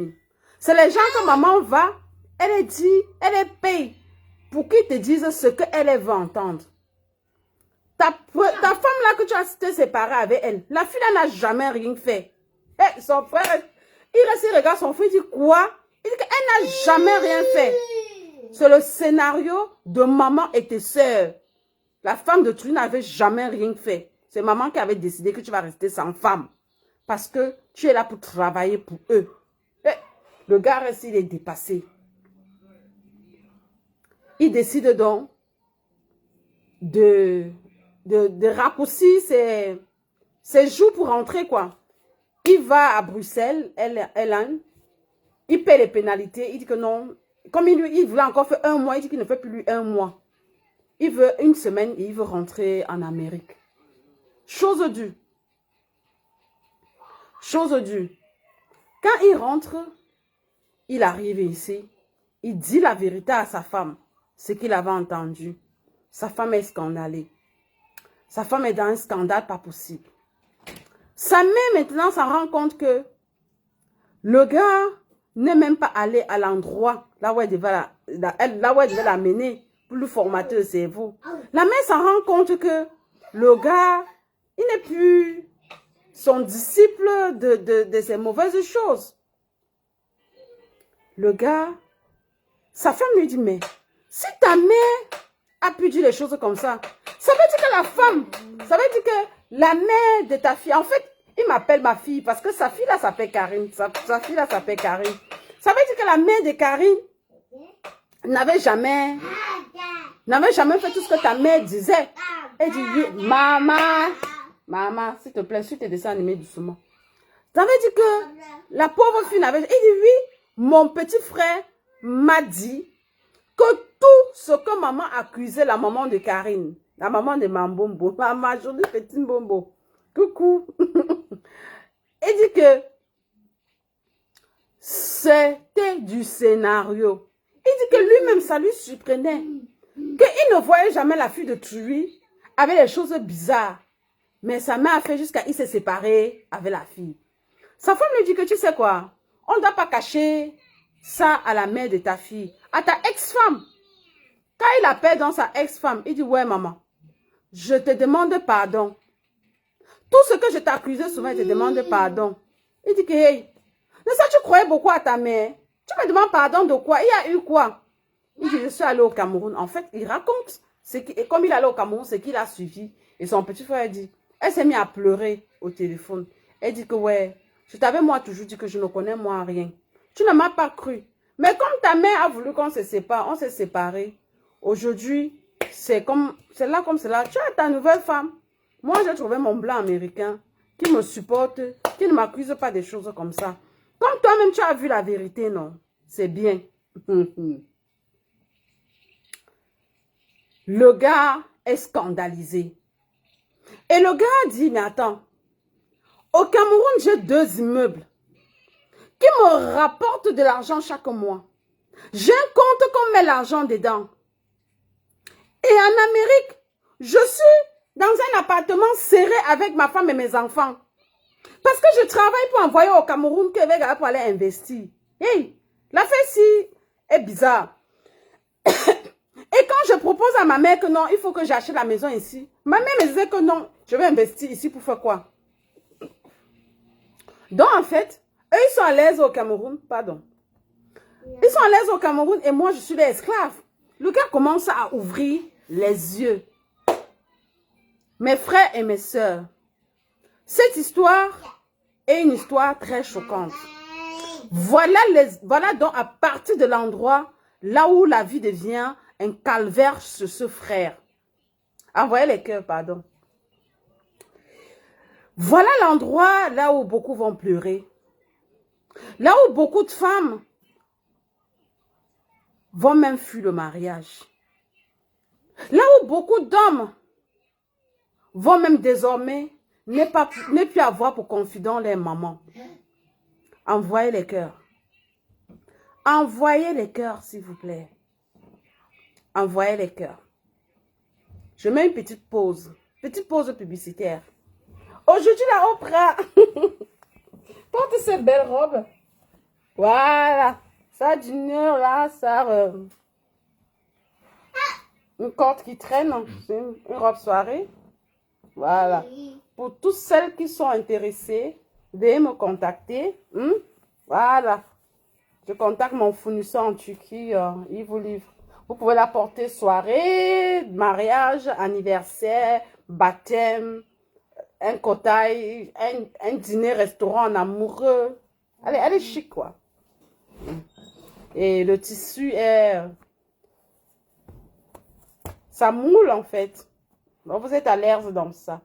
C'est les gens que maman va, elle dit, elle paye pour qu'ils te disent ce qu'elle veut entendre. Ta femme là que tu as été séparée avec elle, la fille là n'a jamais rien fait. Et son frère, il reste, il regarde son frère, il dit quoi? Il dit qu'elle n'a jamais rien fait. C'est le scénario de maman et tes sœurs. La femme de tu n'avait jamais rien fait. C'est maman qui avait décidé que tu vas rester sans femme. Parce que tu es là pour travailler pour eux. Et le gars reste, il est dépassé. Il décide donc de raccourcir ses jours pour rentrer, quoi. Il va à Bruxelles, il paie les pénalités, il dit que non. Comme il voulait encore faire un mois, il dit qu'il ne fait plus un mois. Il veut une semaine et il veut rentrer en Amérique. Chose dure. Chose dure. Quand il rentre, il arrive ici. Il dit la vérité à sa femme. Ce qu'il avait entendu. Sa femme est scandalée. Sa femme est dans un scandale pas possible. Sa mère maintenant s'en rend compte que le gars n'est même pas allé à l'endroit là où elle devait l'amener pour lui formater le cerveau. La mère s'en rend compte que le gars, il n'est plus son disciple de ses mauvaises choses. Le gars, sa femme lui dit, mais si ta mère a pu dire les choses comme ça veut dire que la femme, ça veut dire que la mère de ta fille, en fait, il m'appelle ma fille parce que sa fille là s'appelle Karine. Sa fille là s'appelle Karine. Ça veut dire que la mère de Karine n'avait jamais fait tout ce que ta mère disait. Elle dit, oui, maman, s'il te plaît, suis tes dessins animés doucement. Ça veut dire que la pauvre fille n'avait... Il dit, oui, mon petit frère m'a dit que tout ce que maman accusait la maman de Karine, la maman de Mambombo, ma jolie petite Mbombo, coucou. Il dit que c'était du scénario. Il dit que lui-même, ça lui surprenait. Qu'il ne voyait jamais la fille de Truy avec des choses bizarres. Mais sa mère a fait jusqu'à il s'est séparé avec la fille. Sa femme lui dit que tu sais quoi, on ne doit pas cacher ça à la mère de ta fille, à ta ex-femme. Quand il appelle dans sa ex-femme, il dit, ouais maman, je te demande pardon. Tout ce que je t'accusais souvent, je te demande pardon. Il dit que, hey, mais ça tu croyais beaucoup à ta mère. Tu me demandes pardon de quoi? Il y a eu quoi? Il dit, je suis allé au Cameroun. En fait, il raconte. Et comme il est allé au Cameroun, c'est qu'il a suivi. Et son petit frère dit, elle s'est mise à pleurer au téléphone. Elle dit que, ouais, je t'avais moi toujours dit que je ne connais moi rien. Tu ne m'as pas cru. Mais comme ta mère a voulu qu'on se sépare, on s'est séparés. Aujourd'hui, c'est là comme cela. Tu as ta nouvelle femme. Moi, j'ai trouvé mon blanc américain qui me supporte, qui ne m'accuse pas des choses comme ça. Comme toi-même, tu as vu la vérité, non? C'est bien. Le gars est scandalisé. Et le gars dit, mais attends, au Cameroun, j'ai 2 immeubles qui me rapportent de l'argent chaque mois. J'ai un compte qu'on met l'argent dedans. Et en Amérique, je suis dans un appartement serré avec ma femme et mes enfants. Parce que je travaille pour envoyer au Cameroun que les gars pour aller investir. Hey, l'affaire-ci est bizarre. Et quand je propose à ma mère que non, il faut que j'achète la maison ici, ma mère me disait que non, je vais investir ici pour faire quoi? Donc en fait, eux ils sont à l'aise au Cameroun, pardon. Ils sont à l'aise au Cameroun et moi je suis l'esclave. Le gars commence à ouvrir les yeux. Mes frères et mes sœurs, cette histoire est une histoire très choquante. Voilà donc à partir de l'endroit là où la vie devient un calvaire sur ce frère. Envoyez les cœurs, pardon. Voilà l'endroit là où beaucoup vont pleurer. Là où beaucoup de femmes vont même fuir le mariage. Là où beaucoup d'hommes vont même désormais ne plus avoir pour confident les mamans. Envoyez les cœurs. Envoyez les cœurs, s'il vous plaît. Envoyez les cœurs. Je mets une petite pause publicitaire. Aujourd'hui, la Oprah porte cette belle robe. Voilà. Ça, dîner là, ça... une corde qui traîne. C'est une robe soirée. Voilà. Pour toutes celles qui sont intéressées, veuillez me contacter. Voilà. Je contacte mon fournisseur en Turquie. Il vous livre. Vous pouvez la porter soirée, mariage, anniversaire, baptême, un cotail, un dîner, restaurant en amoureux. Elle est chic, quoi. Et le tissu est... Ça moule, en fait. Donc, vous êtes à l'aise dans ça.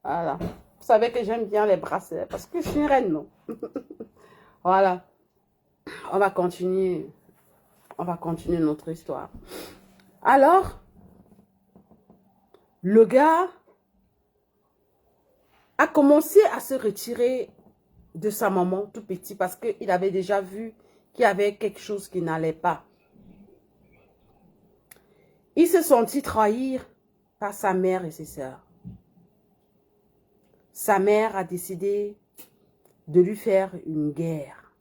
Voilà. Vous savez que j'aime bien les bracelets parce que je suis une reine, non? Voilà. On va continuer. On va continuer notre histoire. Alors, le gars a commencé à se retirer de sa maman tout petit parce qu'il avait déjà vu qu'il y avait quelque chose qui n'allait pas. Il se sentit trahir par sa mère et ses sœurs. Sa mère a décidé de lui faire une guerre.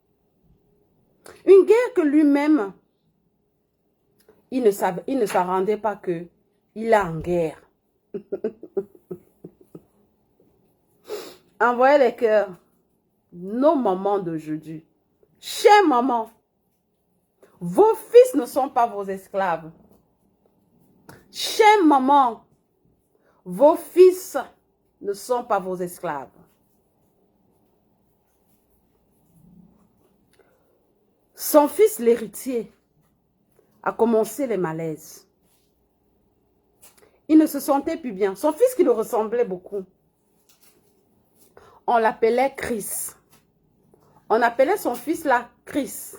Une guerre que lui-même, il ne s'en rendait pas qu'il est en guerre. Envoyez les cœurs. Nos mamans d'aujourd'hui. Chers mamans, vos fils ne sont pas vos esclaves. Chers mamans, vos fils ne sont pas vos esclaves. Son fils, l'héritier, a commencé les malaises. Il ne se sentait plus bien. Son fils qui le ressemblait beaucoup. On l'appelait Chris. On appelait son fils là Chris.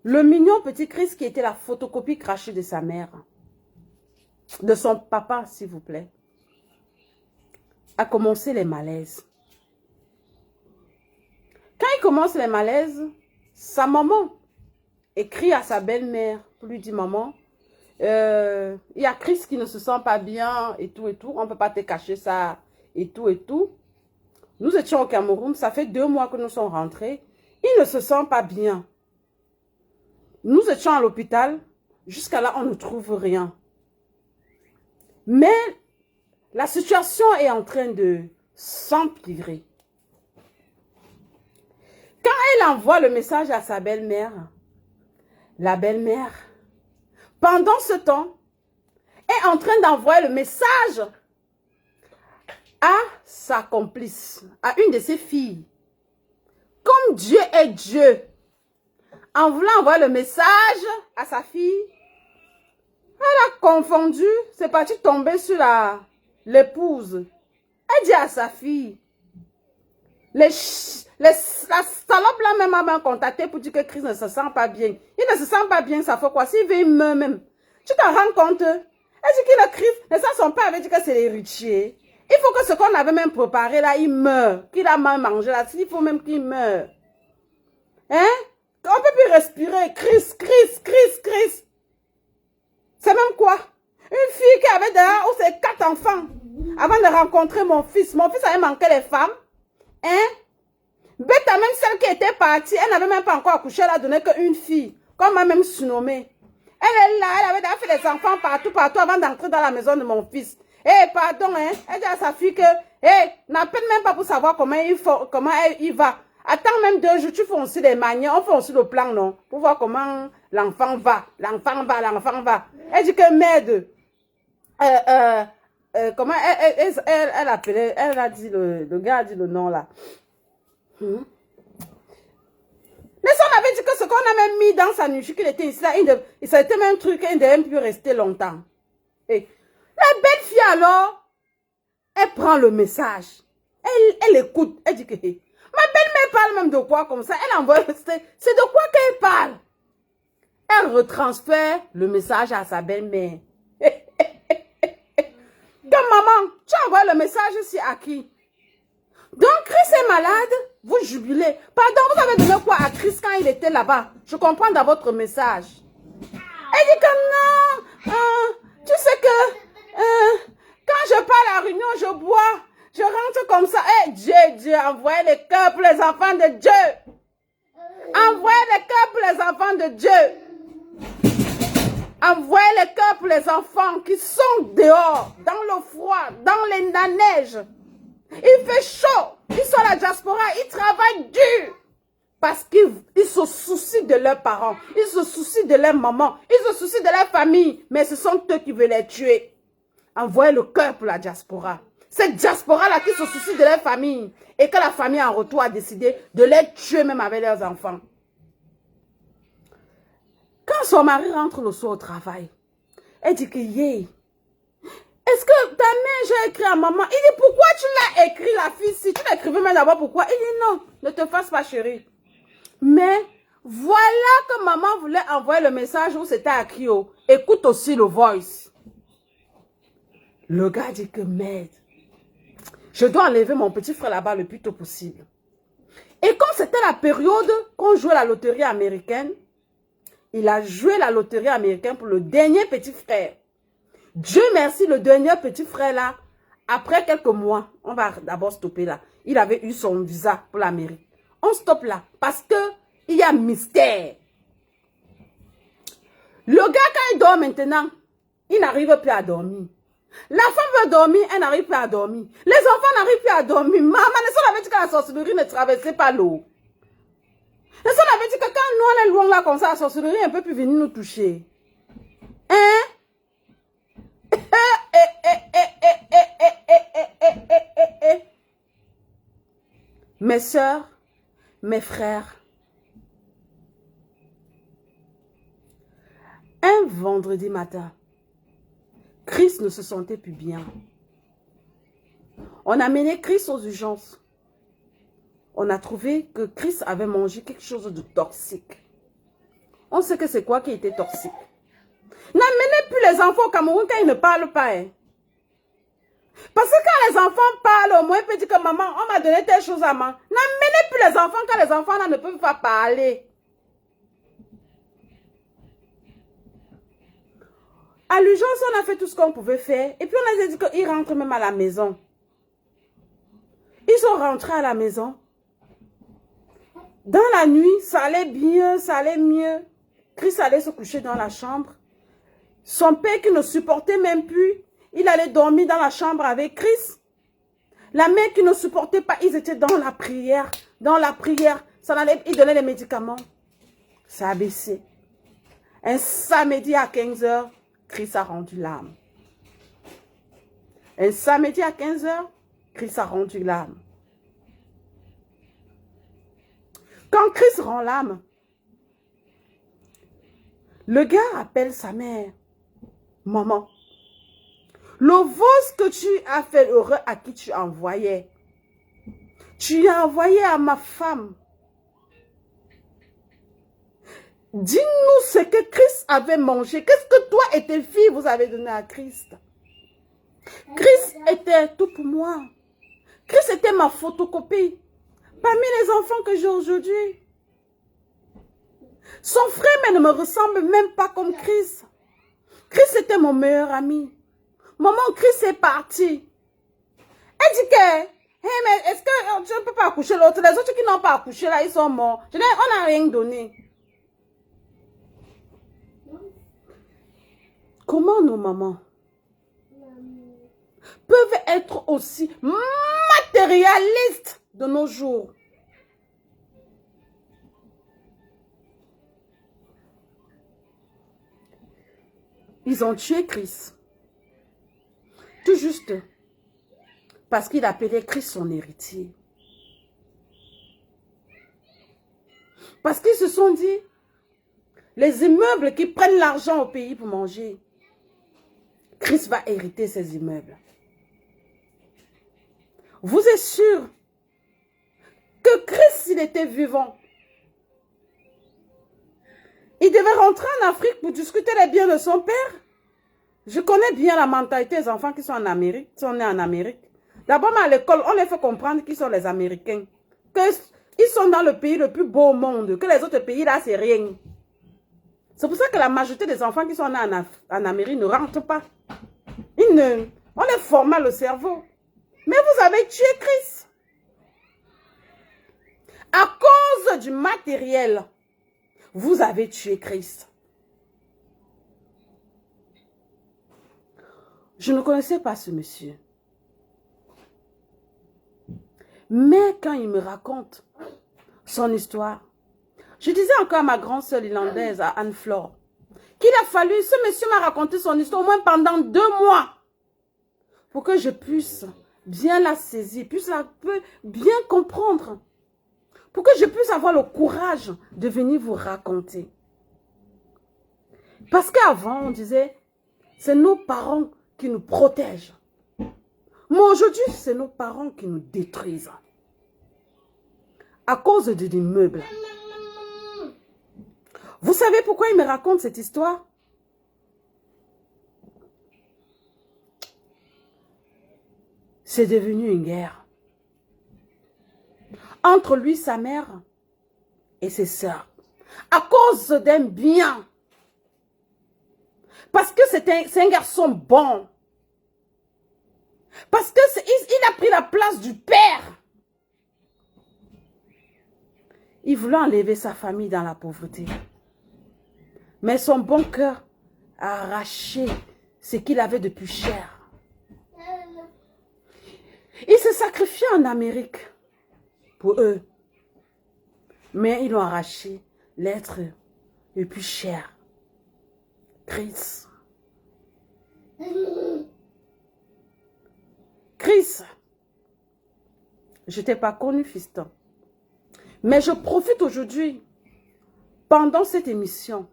Le mignon petit Chris qui était la photocopie crachée de sa mère. De son papa, s'il vous plaît. A commencé les malaises. Quand il commence les malaises, sa maman écrit à sa belle-mère pour lui dire, maman, il y a Chris qui ne se sent pas bien et tout, on ne peut pas te cacher ça et tout, et tout. Nous étions au Cameroun, ça fait 2 mois que nous sommes rentrés, il ne se sent pas bien. Nous étions à l'hôpital, jusqu'à là on ne trouve rien. Mais la situation est en train de s'empirer. Quand elle envoie le message à sa belle-mère, la belle-mère, pendant ce temps, est en train d'envoyer le message à sa complice, à une de ses filles. Comme Dieu est Dieu, en voulant envoyer le message à sa fille, elle a confondu, c'est parti tomber sur l'épouse. Elle dit à sa fille, la salope là même m'a contacté pour dire que Chris ne se sent pas bien. Il ne se sent pas bien, ça fait quoi? S'il veut, il meurt même. Tu t'en rends compte? Elle dit qu'il a Chris, mais ça son père avait dit que c'est l'héritier. Il faut que ce qu'on avait même préparé là, il meurt. Qu'il a mal mangé là, il faut même qu'il meure. Hein? On ne peut plus respirer. Chris. C'est même quoi? Une fille qui avait derrière ses 4 enfants. Avant de rencontrer mon fils. Mon fils avait manqué les femmes. Hein? Beta, même celle qui était partie, elle n'avait même pas encore accouché, elle a donné qu'une fille. Qu'on m'a même surnommée. Elle est là, elle avait déjà fait des enfants partout avant d'entrer dans la maison de mon fils. Pardon, hein? Elle dit à sa fille que, n'appelle même pas pour savoir comment il va. Attends même 2 jours, tu fais aussi des manières, on fait aussi le plan, non? Pour voir comment l'enfant va. Elle dit que merde. Comment elle appelait, elle a dit, le gars a dit le nom là. Mais ça, on avait dit que ce qu'on a même mis dans sa nuit, qu'il était ici là, ça a été même un truc, il ne devait même plus rester longtemps. Et la belle fille alors, elle prend le message. Elle écoute, elle dit que, ma belle-mère parle même de quoi comme ça? Elle envoie, c'est de quoi qu'elle parle? Elle retransfère le message à sa belle-mère. Donc maman, tu envoies le message ici à qui? Donc Chris est malade, vous jubilez. Pardon, vous avez donné quoi à Chris quand il était là-bas? Je comprends dans votre message. Elle dit que non, tu sais que quand je pars à la réunion, je bois, je rentre comme ça. Dieu, envoyez les cœurs pour les enfants de Dieu. Envoyez les cœurs pour les enfants de Dieu. Envoyez les cœurs pour les enfants qui sont dehors, dans le froid, dans la neige. Il fait chaud. Ils sont à la diaspora, ils travaillent dur. Parce qu'ils se soucient de leurs parents, ils se soucient de leur maman, ils se soucient de leur famille. Mais ce sont eux qui veulent les tuer. Envoyez le cœur pour la diaspora. Cette diaspora-là qui se soucie de leur famille. Et que la famille en retour a décidé de les tuer même avec leurs enfants. Quand son mari rentre le soir au travail, elle dit que yeah. Est-ce que ta mère, j'ai écrit à maman? Il dit, pourquoi tu l'as écrit, la fille, si tu l'écrivais même d'abord, pourquoi? Il dit, non, ne te fasse pas chérie. Mais, voilà que maman voulait envoyer le message où c'était écrit. Écoute aussi le voice. Le gars dit que, merde, je dois enlever mon petit frère là-bas le plus tôt possible. Et quand c'était la période qu'on jouait la loterie américaine, il a joué la loterie américaine pour le dernier petit frère. Dieu merci, le dernier petit frère là, après quelques mois, on va d'abord stopper là. Il avait eu son visa pour l'Amérique. On stoppe là parce que il y a mystère. Le gars quand il dort maintenant, il n'arrive plus à dormir. La femme veut dormir, elle n'arrive plus à dormir. Les enfants n'arrivent plus à dormir. Maman, on avait dit que la sorcellerie ne traversait pas l'eau. On avait dit que quand nous on est loin là comme ça, la sorcellerie ne peut plus venir nous toucher. Hein? Mes soeurs, mes frères, un vendredi matin, Chris ne se sentait plus bien. On a mené Chris aux urgences. On a trouvé que Chris avait mangé quelque chose de toxique. On sait que c'est quoi qui était toxique. N'amenez plus les enfants au Cameroun quand ils ne parlent pas. Hein. Parce que quand les enfants parlent, au moins ils peuvent dire que maman, on m'a donné telle chose à manger. N'amenez plus les enfants quand les enfants là, ne peuvent pas parler. À l'urgence, on a fait tout ce qu'on pouvait faire. Et puis on a dit qu'ils rentrent même à la maison. Ils sont rentrés à la maison. Dans la nuit, ça allait bien, ça allait mieux. Chris allait se coucher dans la chambre. Son père qui ne supportait même plus, il allait dormir dans la chambre avec Chris. La mère qui ne supportait pas, ils étaient dans la prière. Dans la prière, ça allait, ils donnaient les médicaments. Ça a baissé. Un samedi à 15 h, Chris a rendu l'âme. Un samedi à 15 h, Chris a rendu l'âme. Quand Chris rend l'âme, le gars appelle sa mère. Maman, le vose que tu as fait heureux à qui tu envoyais, tu as envoyé à ma femme. Dis-nous ce que Christ avait mangé. Qu'est-ce que toi et tes filles vous avez donné à Christ? Christ était tout pour moi. Christ était ma photocopie. Parmi les enfants que j'ai aujourd'hui. Son frère ne me ressemble même pas comme Christ. Christ était mon meilleur ami. Maman, Christ est parti. Elle dit que, hey, mais est-ce que tu ne peux pas accoucher l'autre? Les autres qui n'ont pas accouché là, ils sont morts. On n'a rien donné. Comment nos mamans peuvent être aussi matérialistes de nos jours? Ils ont tué Christ. Tout juste parce qu'il appelait Christ son héritier. Parce qu'ils se sont dit, les immeubles qui prennent l'argent au pays pour manger, Christ va hériter ces immeubles. Vous êtes sûr que Christ, s'il était vivant, il devait rentrer en Afrique pour discuter les biens de son père? Je connais bien la mentalité des enfants qui sont en Amérique, qui sont nés en Amérique. D'abord, à l'école, on les fait comprendre qui sont les Américains. Qu'ils sont dans le pays le plus beau au monde, que les autres pays là, c'est rien. C'est pour ça que la majorité des enfants qui sont nés en Amérique ne rentrent pas. On les forme le cerveau. Mais vous avez tué Christ. À cause du matériel, vous avez tué Christ. Je ne connaissais pas ce monsieur. Mais quand il me raconte son histoire, je disais encore à ma grande sœur irlandaise, à Anne-Flore, qu'il a fallu, ce monsieur m'a raconté son histoire au moins pendant 2 mois, pour que je puisse bien la saisir, puisse bien comprendre, pour que je puisse avoir le courage de venir vous raconter. Parce qu'avant, on disait, c'est nos parents qui nous protègent. Mais aujourd'hui, c'est nos parents qui nous détruisent. À cause de l'immeuble. Vous savez pourquoi il me raconte cette histoire? C'est devenu une guerre. Entre lui, sa mère et ses sœurs. À cause d'un bien. Parce que c'est un garçon bon. Parce que il a pris la place du père. Il voulait enlever sa famille dans la pauvreté. Mais son bon cœur a arraché ce qu'il avait de plus cher. Il s'est sacrifié en Amérique pour eux. Mais ils l'ont arraché l'être le plus cher. Chris. Chris, je ne t'ai pas connu, fiston. Mais je profite aujourd'hui, pendant cette émission,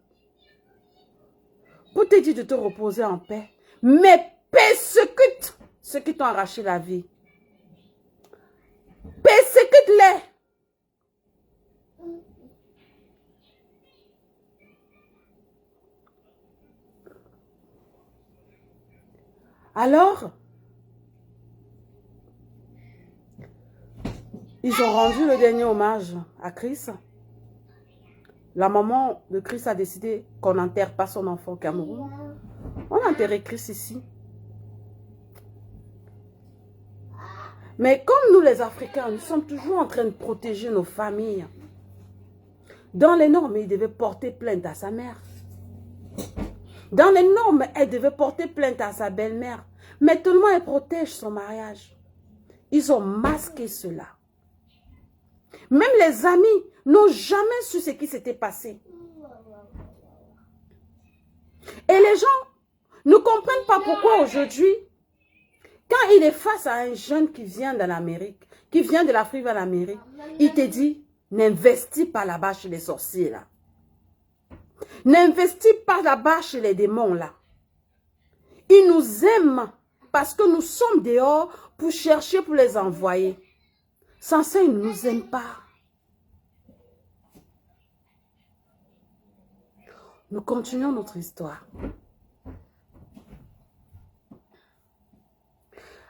pour te dire de te reposer en paix. Mais persécute ceux qui t'ont arraché la vie. Persécute-les. Alors, ils ont rendu le dernier hommage à Chris. La maman de Chris a décidé qu'on n'enterre pas son enfant au Cameroun. On a enterré Chris ici. Mais comme nous les Africains, nous sommes toujours en train de protéger nos familles. Dans les normes, il devait porter plainte à sa mère. Dans les normes, elle devait porter plainte à sa belle-mère. Mais tellement elle protège son mariage. Ils ont masqué cela. Même les amis n'ont jamais su ce qui s'était passé. Et les gens ne comprennent pas pourquoi aujourd'hui, quand il est face à un jeune qui vient de l'Amérique, qui vient de l'Afrique vers l'Amérique, il te dit, n'investis pas là-bas chez les sorciers là. N'investis pas là-bas chez les démons là. Ils nous aiment parce que nous sommes dehors pour chercher, pour les envoyer. Sans ça, ils ne nous aiment pas. Nous continuons notre histoire.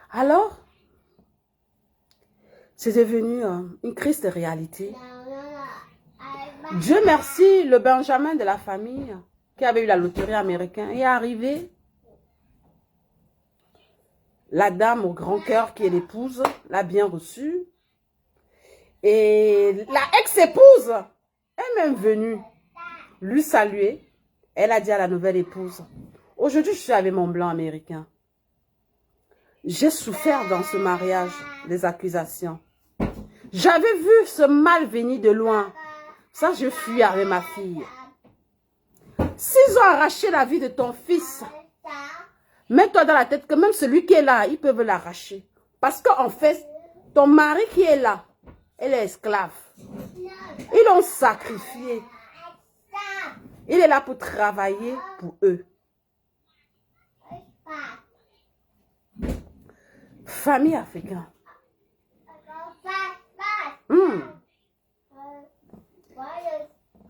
Alors, c'est devenu une triste réalité. Dieu merci, le Benjamin de la famille, qui avait eu la loterie américaine, est arrivé. La dame au grand cœur, qui est l'épouse, l'a bien reçu. Et la ex-épouse est même venue lui saluer. Elle a dit à la nouvelle épouse, aujourd'hui je suis avec mon blanc américain. J'ai souffert dans ce mariage des accusations. J'avais vu ce mal venir de loin. Ça, je fuis avec ma fille. S'ils ont arraché la vie de ton fils, mets-toi dans la tête que même celui qui est là, ils peuvent l'arracher. Parce qu'en fait, ton mari qui est là, elle est esclave. Ils l'ont sacrifié. Il est là pour travailler pour eux. Famille africaine.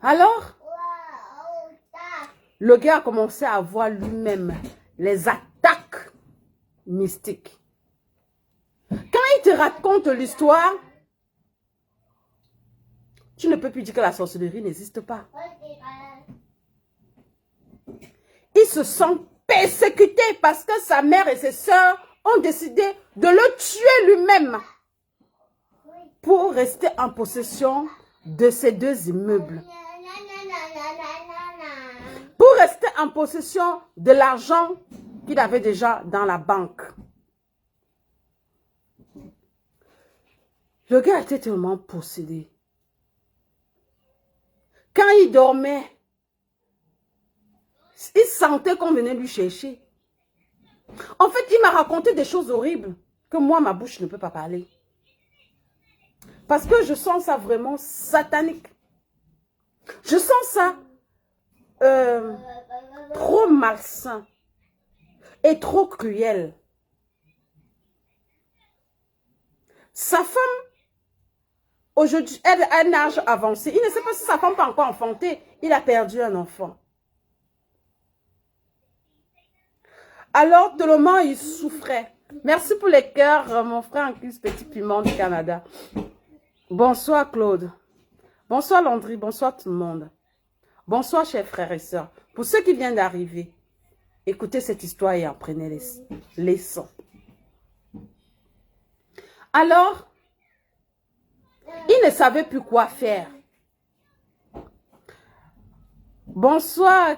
Alors, le gars a commencé à voir lui-même les attaques mystiques. Quand il te raconte l'histoire, tu ne peux plus dire que la sorcellerie n'existe pas. Il se sent persécuté parce que sa mère et ses sœurs ont décidé de le tuer lui-même pour rester en possession de ces 2 immeubles. Pour rester en possession de l'argent qu'il avait déjà dans la banque. Le gars était tellement possédé. Quand il dormait, il sentait qu'on venait lui chercher. En fait, il m'a raconté des choses horribles que moi, ma bouche ne peut pas parler. Parce que je sens ça vraiment satanique. Je sens ça trop malsain et trop cruel. Sa femme, aujourd'hui, elle a un âge avancé. Il ne sait pas si sa femme peut encore enfanter. Il a perdu un enfant. Alors, tellement il souffrait. Merci pour les cœurs, mon frère Ancus Petit Piment du Canada. Bonsoir Claude. Bonsoir Landry. Bonsoir tout le monde. Bonsoir chers frères et sœurs. Pour ceux qui viennent d'arriver, écoutez cette histoire et en prenez les leçons. Alors, il ne savait plus quoi faire. Bonsoir,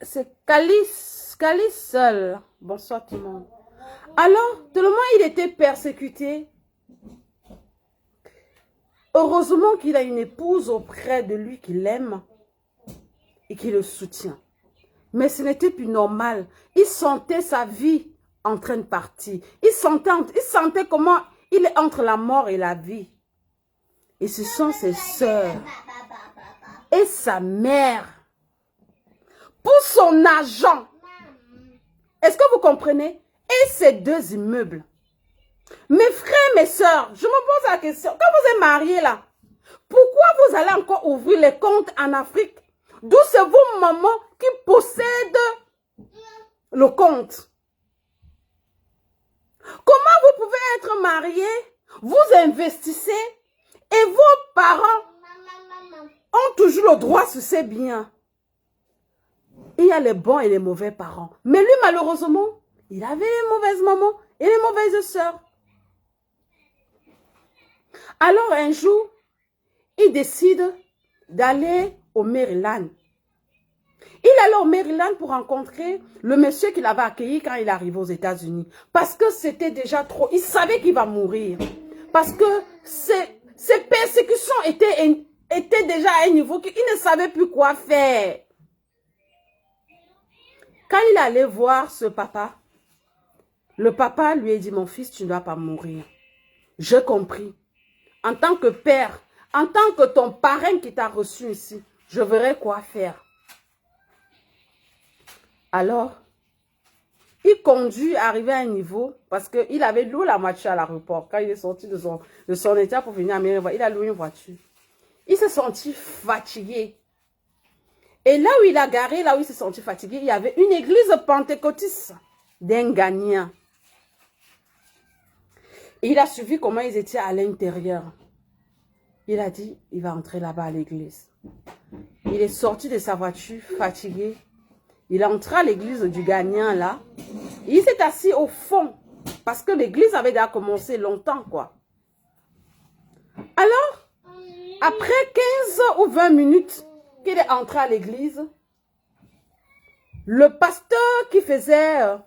c'est Calice seul. Bonsoir tout le monde. Alors, tellement il était persécuté. Heureusement qu'il a une épouse auprès de lui qui l'aime et qui le soutient. Mais ce n'était plus normal. Il sentait sa vie en train de partir. Il sentait comment il est entre la mort et la vie. Et ce sont ses sœurs et sa mère. Pour son argent. Est-ce que vous comprenez? Et ces deux immeubles. Mes frères, mes sœurs, je me pose la question. Quand vous êtes mariés là, pourquoi vous allez encore ouvrir les comptes en Afrique? D'où c'est vos mamans qui possèdent le compte. Comment vous pouvez être mariés, vous investissez et vos parents ont toujours le droit sur ces biens? Il y a les bons et les mauvais parents. Mais lui, malheureusement, il avait les mauvaises mamans et les mauvaises sœurs. Alors un jour, il décide d'aller au Maryland. Il allait au Maryland pour rencontrer le monsieur qu'il avait accueilli quand il arrive aux États-Unis. Parce que c'était déjà trop. Il savait qu'il va mourir. Parce que ses persécutions étaient déjà à un niveau qu'il ne savait plus quoi faire. Quand il allait voir ce papa, le papa lui a dit, mon fils, tu ne dois pas mourir. J'ai compris. En tant que père, en tant que ton parrain qui t'a reçu ici, je verrai quoi faire. Alors, il conduit arrivé à un niveau, parce qu'il avait loué la voiture à l'aéroport. Quand il est sorti de son état pour venir à Mérida, il a loué une voiture. Il s'est senti fatigué. Et là où il a garé, là où il s'est senti fatigué, il y avait une église pentecôtiste d'un gagnant. Il a suivi comment ils étaient à l'intérieur. Il a dit, il va entrer là-bas à l'église. Il est sorti de sa voiture, fatigué. Il est entré à l'église du gagnant là. Il s'est assis au fond. Parce que l'église avait déjà commencé longtemps, quoi. Alors, après 15 ou 20 minutes qu'il est entré à l'église, le pasteur qui faisait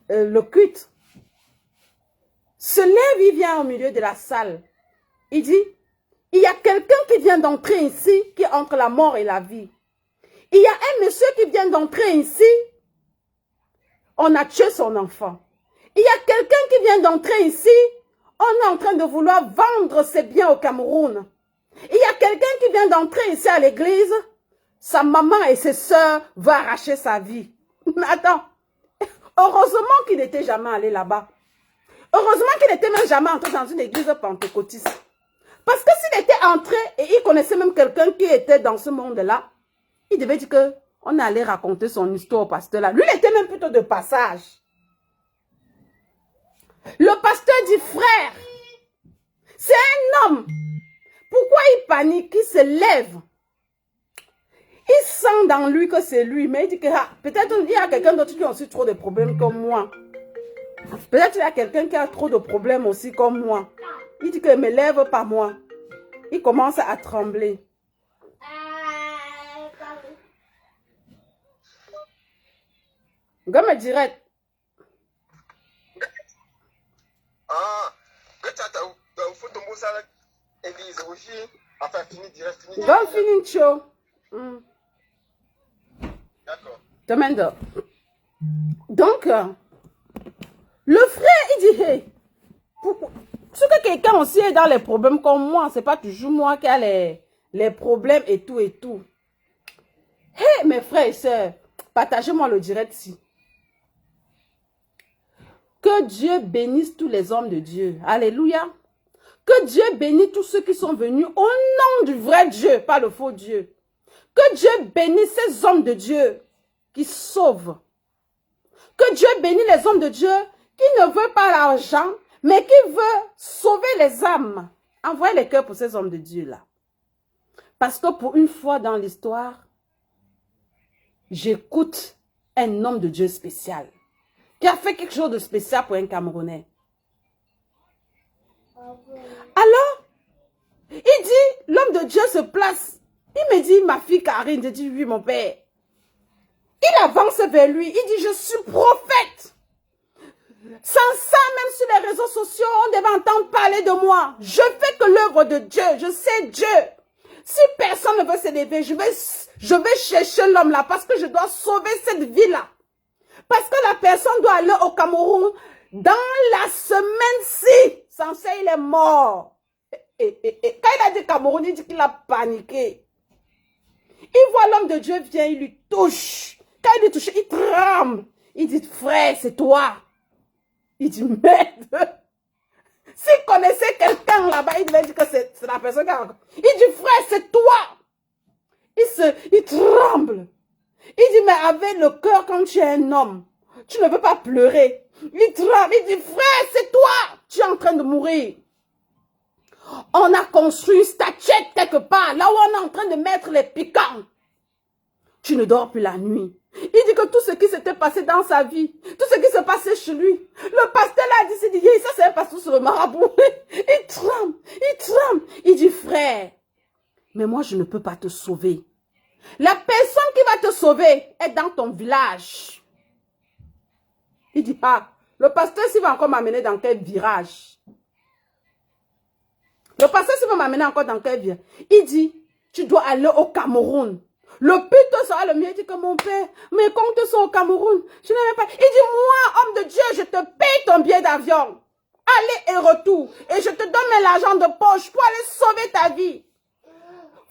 le culte se lève, il vient au milieu de la salle. Il dit, il y a quelqu'un qui vient d'entrer ici, qui est entre la mort et la vie. Il y a un monsieur qui vient d'entrer ici, on a tué son enfant. Il y a quelqu'un qui vient d'entrer ici, on est en train de vouloir vendre ses biens au Cameroun. Il y a quelqu'un qui vient d'entrer ici à l'église, sa maman et ses soeurs vont arracher sa vie. Mais attends, heureusement qu'il n'était jamais allé là-bas. Heureusement qu'il n'était même jamais entré dans une église pentecôtiste. Parce que s'il était entré et il connaissait même quelqu'un qui était dans ce monde-là, il devait dire qu'on allait raconter son histoire au pasteur là. Lui, il était même plutôt de passage. Le pasteur dit, frère, c'est un homme. Pourquoi il panique, il se lève? Il sent dans lui que c'est lui, mais il dit que peut-être il y a quelqu'un d'autre qui a aussi trop de problèmes comme moi. Peut-être il y a quelqu'un qui a trop de problèmes aussi comme moi. Il dit que ne me lève pas moi. Il commence à trembler. Gomme direct. Ah, que tu as ta photo. ça, Élise, aussi, enfin, fini direct. Donc, fini, chaud. D'accord. Demande. Donc, le frère, il dit, hey, pourquoi? Parce que quelqu'un aussi est dans les problèmes comme moi, c'est pas toujours moi qui a les problèmes et tout et tout. Hé, mes frères et sœurs, partagez-moi le direct ici. Que Dieu bénisse tous les hommes de Dieu. Alléluia. Que Dieu bénisse tous ceux qui sont venus au nom du vrai Dieu, pas le faux Dieu. Que Dieu bénisse ces hommes de Dieu qui sauvent. Que Dieu bénisse les hommes de Dieu qui ne veulent pas l'argent, mais qui veulent sauver les âmes. Envoyez les cœurs pour ces hommes de Dieu-là. Parce que pour une fois dans l'histoire, j'écoute un homme de Dieu spécial qui a fait quelque chose de spécial pour un Camerounais. Alors, il dit, l'homme de Dieu se place. Il me dit, ma fille Karine, je dis, oui, mon père. Il avance vers lui, il dit, je suis prophète. Sans ça, même sur les réseaux sociaux, on devait entendre parler de moi. Je fais que l'œuvre de Dieu, je sais Dieu. Si personne ne veut s'élever, je vais chercher l'homme là parce que je dois sauver cette vie-là. Parce que la personne doit aller au Cameroun dans la semaine-ci. Sans ça, il est mort. Et quand il a dit Cameroun, il dit qu'il a paniqué. Il voit l'homme de Dieu vient, il lui touche. Quand il lui touche, il tremble. Il dit, frère, c'est toi. Il dit, merde. S'il connaissait quelqu'un là-bas, il devait dire que c'est la personne qui a... Il dit, frère, c'est toi. Il tremble. Il dit, mais avec le cœur, quand tu es un homme, tu ne veux pas pleurer. Il tremble. Il dit, frère, c'est toi. Tu es en train de mourir. On a construit une statuette quelque part, là où on est en train de mettre les piquants. Tu ne dors plus la nuit. Il dit que tout ce qui s'était passé dans sa vie, tout ce qui s'est passé chez lui, le pasteur là dit, ça c'est un pasteur sur le marabout. Il tremble, il tremble. Il dit, frère, mais moi je ne peux pas te sauver. La personne qui va te sauver est dans ton village. Il dit, ah, le pasteur s'il va encore m'amener dans quel virage? Le pasteur s'il va m'amener encore dans quel virage? Il dit, tu dois aller au Cameroun. Le but sera le mieux. Il dit que mon père, mes comptes sont au Cameroun. Je n'ai même pas. Il dit, moi, homme de Dieu, je te paye ton billet d'avion. Aller et retour. Et je te donne l'argent de poche pour aller sauver ta vie.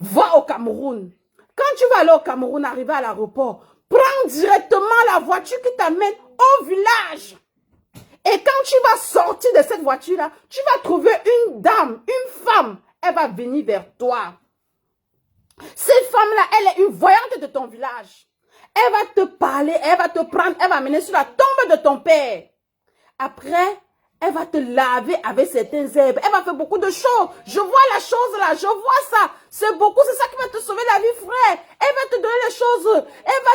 Va au Cameroun. Quand tu vas aller au Cameroun, arriver à l'aéroport, prends directement la voiture qui t'amène au village. Et quand tu vas sortir de cette voiture-là, tu vas trouver une dame, une femme. Elle va venir vers toi. Cette femme-là, elle est une voyante de ton village. Elle va te parler, elle va te prendre, elle va mener sur la tombe de ton père. Après, elle va te laver avec certaines herbes. Elle va faire beaucoup de choses. Je vois la chose là, je vois ça. C'est beaucoup, c'est ça qui va te sauver la vie, frère. Elle va te donner les choses.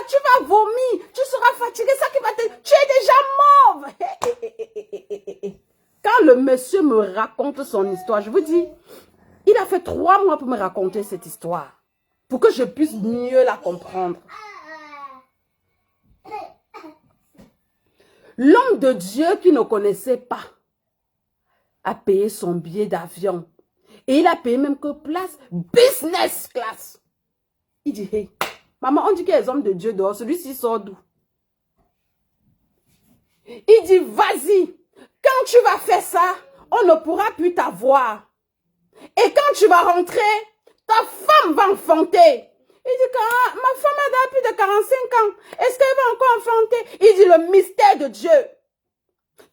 Tu vas vomir, tu seras fatigué, ça qui va te... Tu es déjà mauve. Quand le monsieur me raconte son histoire, je vous dis, il a fait 3 mois pour me raconter cette histoire. Pour que je puisse mieux la comprendre. L'homme de Dieu qui ne connaissait pas a payé son billet d'avion. Et il a payé même que place business class. Il dit, hey, maman, on dit qu'il y a des hommes de Dieu dehors. Celui-ci sort d'où? Il dit, vas-y. Quand tu vas faire ça, on ne pourra plus t'avoir. Et quand tu vas rentrer, ta femme va enfanter. Il dit, ma femme a plus de 45 ans. Est-ce qu'elle va encore enfanter? Il dit, le mystère de Dieu.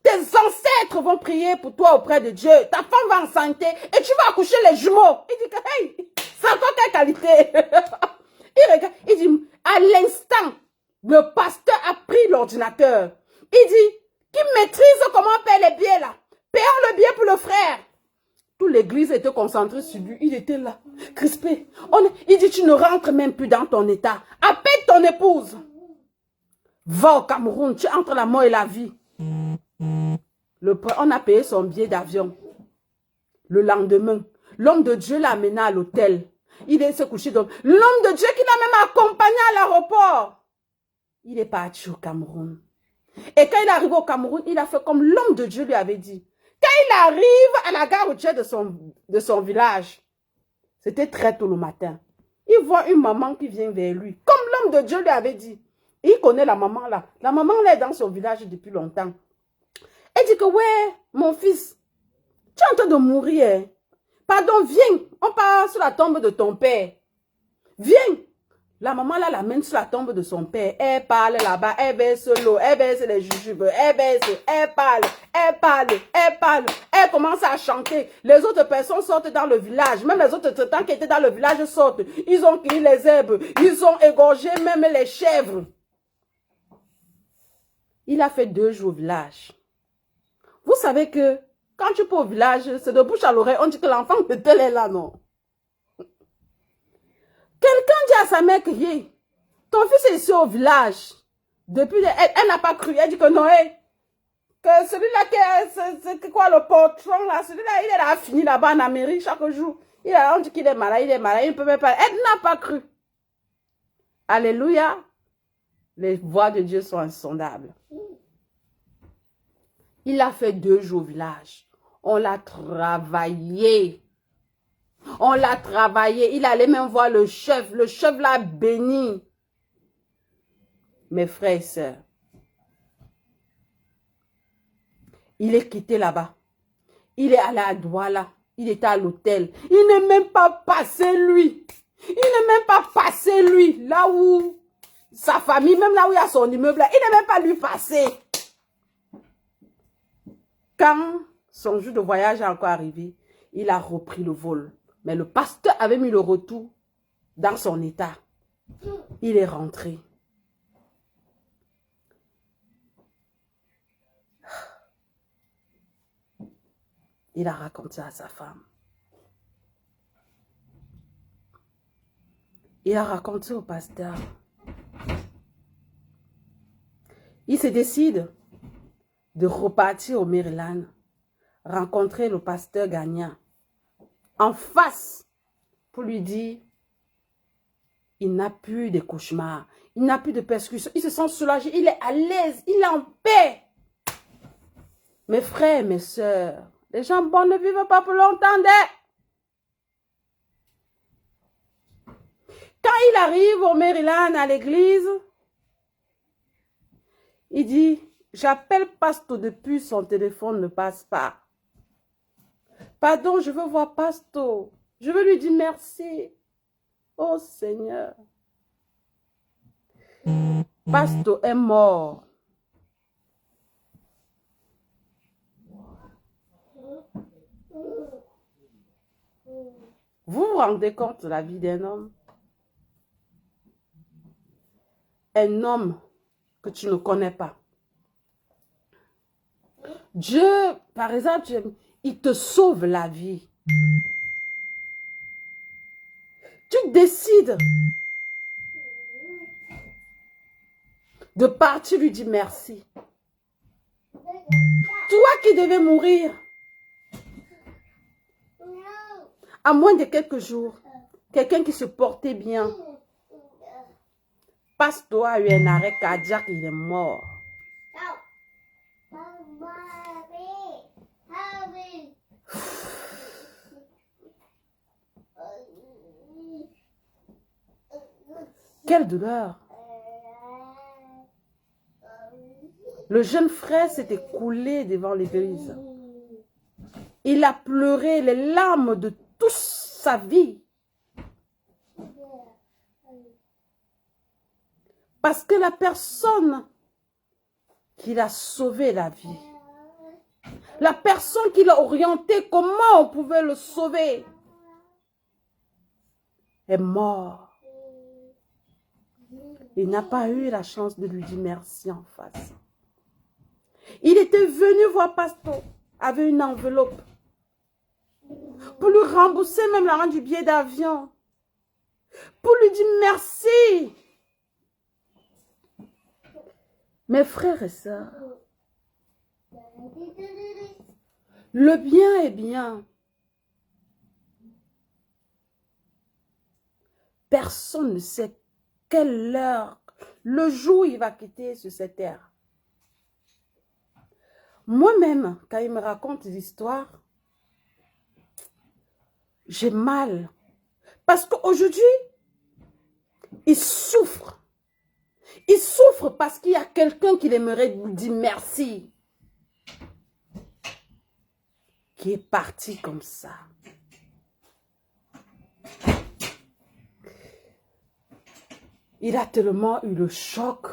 Tes ancêtres vont prier pour toi auprès de Dieu. Ta femme va enfanter et tu vas accoucher les jumeaux. Il dit, hey, c'est encore quelle qualité? Il regarde, il dit, à l'instant, le pasteur a pris l'ordinateur. Il dit, qui maîtrise comment on paie les billets là? Payons le billet pour le frère. Toute l'église était concentrée sur lui. Il était là, crispé. Il dit, tu ne rentres même plus dans ton état. Appelle ton épouse. Va au Cameroun, tu entres la mort et la vie. On a payé son billet d'avion. Le lendemain, l'homme de Dieu l'a amené à l'hôtel. Il est se couché. L'homme de Dieu qui l'a même accompagné à l'aéroport. Il est parti au Cameroun. Et quand il est arrivé au Cameroun, il a fait comme l'homme de Dieu lui avait dit. Il arrive à la gare routière de son village. C'était très tôt le matin. Il voit une maman qui vient vers lui. Comme l'homme de Dieu lui avait dit. Il connaît la maman là. La maman là est dans son village depuis longtemps. Elle dit que ouais, mon fils, tu es en train de mourir. Pardon, viens. On part sur la tombe de ton père. Viens. La maman là l'amène sur la tombe de son père. Elle parle là-bas. Elle baisse l'eau. Elle baisse les jujubes. Elle baisse. Elle parle. Elle parle. Elle parle. Elle commence à chanter. Les autres personnes sortent dans le village. Même les autres traitants qui étaient dans le village sortent. Ils ont cueilli les herbes. Ils ont égorgé même les chèvres. Il a fait 2 jours au village. Vous savez que quand tu pars au village, c'est de bouche à l'oreille. On dit que l'enfant de tel est là, non? Quelqu'un dit à sa mère que ton fils est ici au village. Depuis, elle n'a pas cru. Elle dit que non, que celui-là, c'est quoi le patron là? Celui-là, il est là, fini là-bas en Amérique chaque jour. On dit qu'il est malade, il ne peut même pas. Elle n'a pas cru. Alléluia. Les voies de Dieu sont insondables. Il a fait 2 jours au village. On l'a travaillé. On l'a travaillé. Il allait même voir le chef. Le chef l'a béni. Mes frères et sœurs, il est quitté là-bas. Il est allé à Douala. Il était à l'hôtel. Il n'est même pas passé lui. Il n'est même pas passé lui. Là où sa famille, même là où il y a son immeuble, là, il n'est même pas lui passé. Quand son jour de voyage est encore arrivé, il a repris le vol. Mais le pasteur avait mis le retour dans son état. Il est rentré. Il a raconté à sa femme. Il a raconté au pasteur. Il se décide de repartir au Maryland, rencontrer le pasteur gagnant en face pour lui dire il n'a plus de cauchemars, il n'a plus de persécutions, il se sent soulagé, il est à l'aise, il est en paix. Mes frères, mes sœurs, les gens bons ne vivent pas pour longtemps. Quand il arrive au Maryland à l'église, il dit, j'appelle Pasto depuis son téléphone ne passe pas. Pardon, je veux voir Pasto. Je veux lui dire merci. Oh Seigneur. Pasto est mort. Vous vous rendez compte de la vie d'un homme? Un homme que tu ne connais pas. Dieu, par exemple, il te sauve la vie. Tu décides de partir lui dire merci. Toi qui devais mourir à moins de quelques jours, quelqu'un qui se portait bien, Pasto a eu un arrêt cardiaque, il est mort. Quelle douleur! Le jeune frère s'est écoulé devant l'église. Il a pleuré les larmes de toute sa vie. Parce que la personne qui l'a sauvé la vie, la personne qui l'a orienté, comment on pouvait le sauver, est mort. Il n'a pas eu la chance de lui dire merci en face. Il était venu voir Pasto avec une enveloppe pour lui rembourser même l'argent du billet d'avion, pour lui dire merci. Mes frères et sœurs, le bien est bien. Personne ne sait quelle heure, le jour où il va quitter sur cette terre. Moi-même, quand il me raconte l'histoire, j'ai mal. Parce qu'aujourd'hui, il souffre. Il souffre parce qu'il y a quelqu'un qui aimerait lui dire merci. Qui est parti comme ça. Il a tellement eu le choc.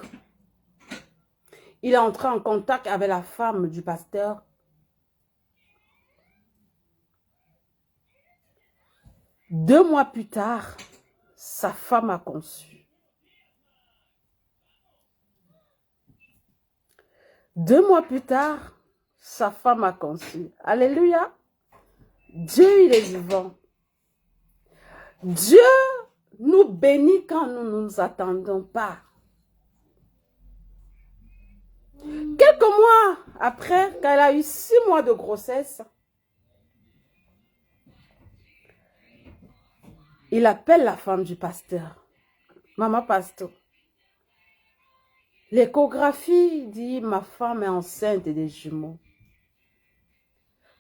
Il est entré en contact avec la femme du pasteur. Deux mois plus tard, sa femme a conçu. 2 mois plus tard, sa femme a conçu. Alléluia. Dieu, il est vivant. Dieu nous bénit quand nous ne nous attendons pas. Quelques mois après, quand elle a eu 6 mois de grossesse, il appelle la femme du pasteur. Maman pasteur. L'échographie dit, ma femme est enceinte des jumeaux.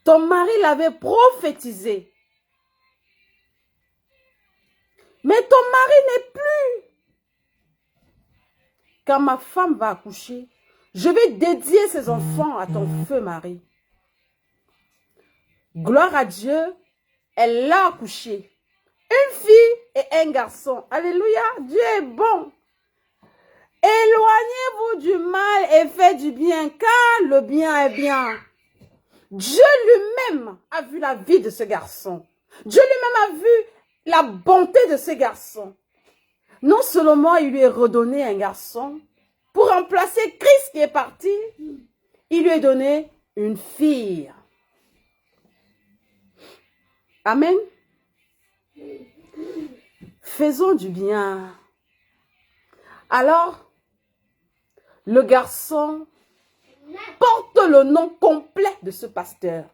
Ton mari l'avait prophétisé. Mais ton mari n'est plus. Quand ma femme va accoucher, je vais dédier ses enfants à ton feu mari. Gloire à Dieu, elle l'a accouché. Une fille et un garçon. Alléluia, Dieu est bon. Éloignez-vous du mal et faites du bien, car le bien est bien. Dieu lui-même a vu la vie de ce garçon. Dieu lui-même a vu la bonté de ce garçon. Non seulement il lui a redonné un garçon, pour remplacer Christ qui est parti, il lui a donné une fille. Amen. Faisons du bien. Alors, le garçon porte le nom complet de ce pasteur.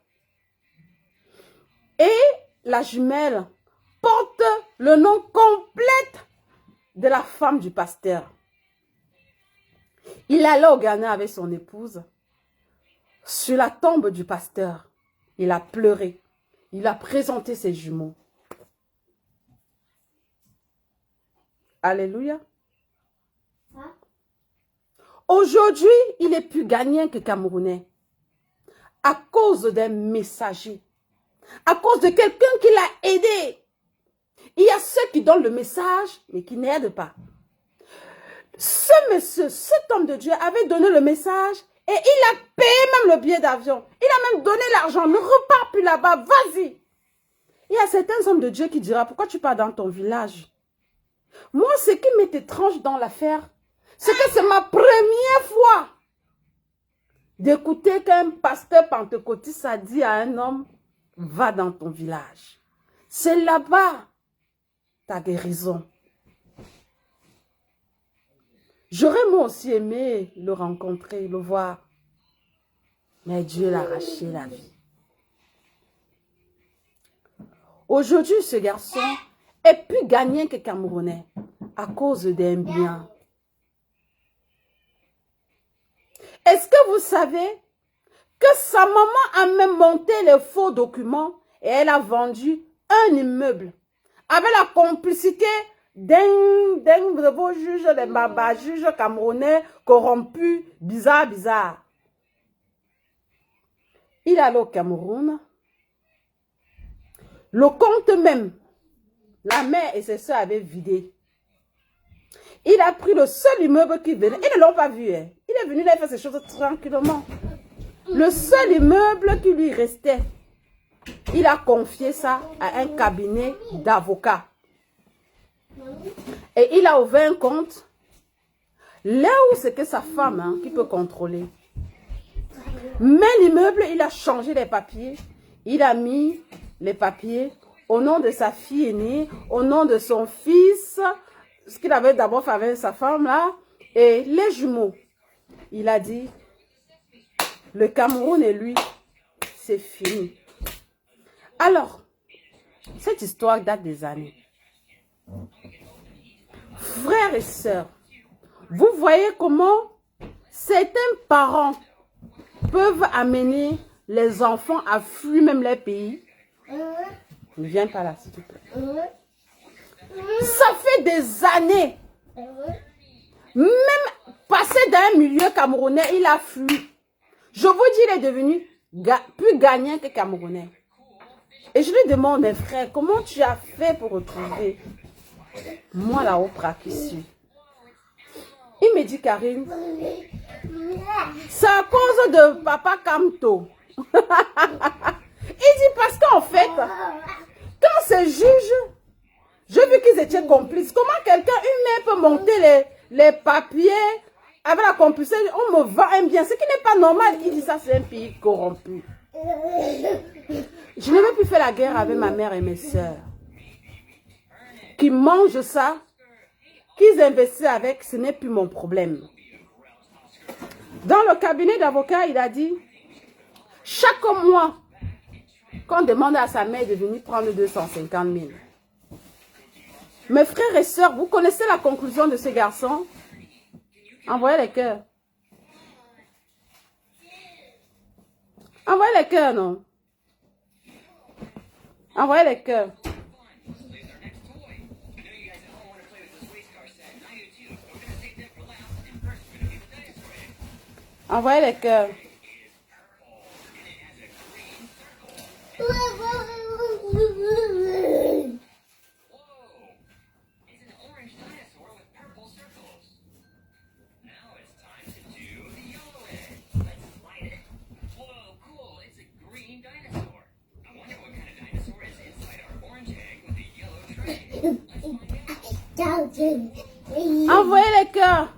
Et la jumelle porte le nom complet de la femme du pasteur. Il allait au Ghana avec son épouse. Sur la tombe du pasteur, il a pleuré. Il a présenté ses jumeaux. Alléluia. Aujourd'hui, il est plus ghanéen que camerounais. À cause d'un messager. À cause de quelqu'un qui l'a aidé. Il y a ceux qui donnent le message, mais qui n'aident pas. Ce monsieur, cet homme de Dieu avait donné le message et il a payé même le billet d'avion. Il a même donné l'argent. Ne repars plus là-bas, vas-y. Il y a certains hommes de Dieu qui diront, pourquoi tu pars dans ton village? Moi, ce qui m'est étrange dans l'affaire, c'est que c'est ma première fois d'écouter qu'un pasteur pentecôtiste a dit à un homme, va dans ton village. C'est là-bas ta guérison. J'aurais moi aussi aimé le rencontrer, le voir. Mais Dieu l'a arraché la vie. Aujourd'hui, ce garçon est plus ghanéen que camerounais à cause d'un bien. Est-ce que vous savez que sa maman a même monté les faux documents et elle a vendu un immeuble avec la complicité d'un de vos juges, des babas juges camerounais corrompus, bizarre. Il est allé au Cameroun. Le compte même, la mère et ses soeurs avaient vidé. Il a pris le seul immeuble qui venait. Ils ne l'ont pas vu. Hein. Il est venu là faire ses choses tranquillement. Le seul immeuble qui lui restait, il a confié ça à un cabinet d'avocats. Et il a ouvert un compte. Là où c'est que sa femme qui peut contrôler. Mais l'immeuble, il a changé les papiers. Il a mis les papiers au nom de sa fille aînée, au nom de son fils, ce qu'il avait d'abord fait avec sa femme là, et les jumeaux. Il a dit, le Cameroun et lui, c'est fini. Alors, cette histoire date des années. Frères et sœurs, vous voyez comment certains parents peuvent amener les enfants à fuir même les pays. Ne viens pas là, s'il te plaît. Ça fait des années. Même passé dans un milieu camerounais, il a fui. Je vous dis, il est devenu plus gagnant que camerounais. Et je lui demande, mes frères, comment tu as fait pour retrouver moi là au Prak ici? Il me dit, Karine, c'est à cause de Papa Kamto. Il dit, parce qu'en fait, quand ces juges, j'ai vu qu'ils étaient complices. Comment quelqu'un humain peut monter les papiers avec la complicité? On me vend un bien, ce qui n'est pas normal. Il dit, ça c'est un pays corrompu. Je n'ai même plus fait la guerre avec ma mère et mes soeurs. Qui mangent ça, qu'ils investissent avec, ce n'est plus mon problème. Dans le cabinet d'avocat, il a dit, chaque mois, qu'on demande à sa mère de venir prendre 250 000. Mes frères et sœurs, vous connaissez la conclusion de ce garçon? Envoyez les cœurs. Envoyez les cœurs, non? Envoyez les cœurs. Envoyez les cœurs. Envoyez les cœurs.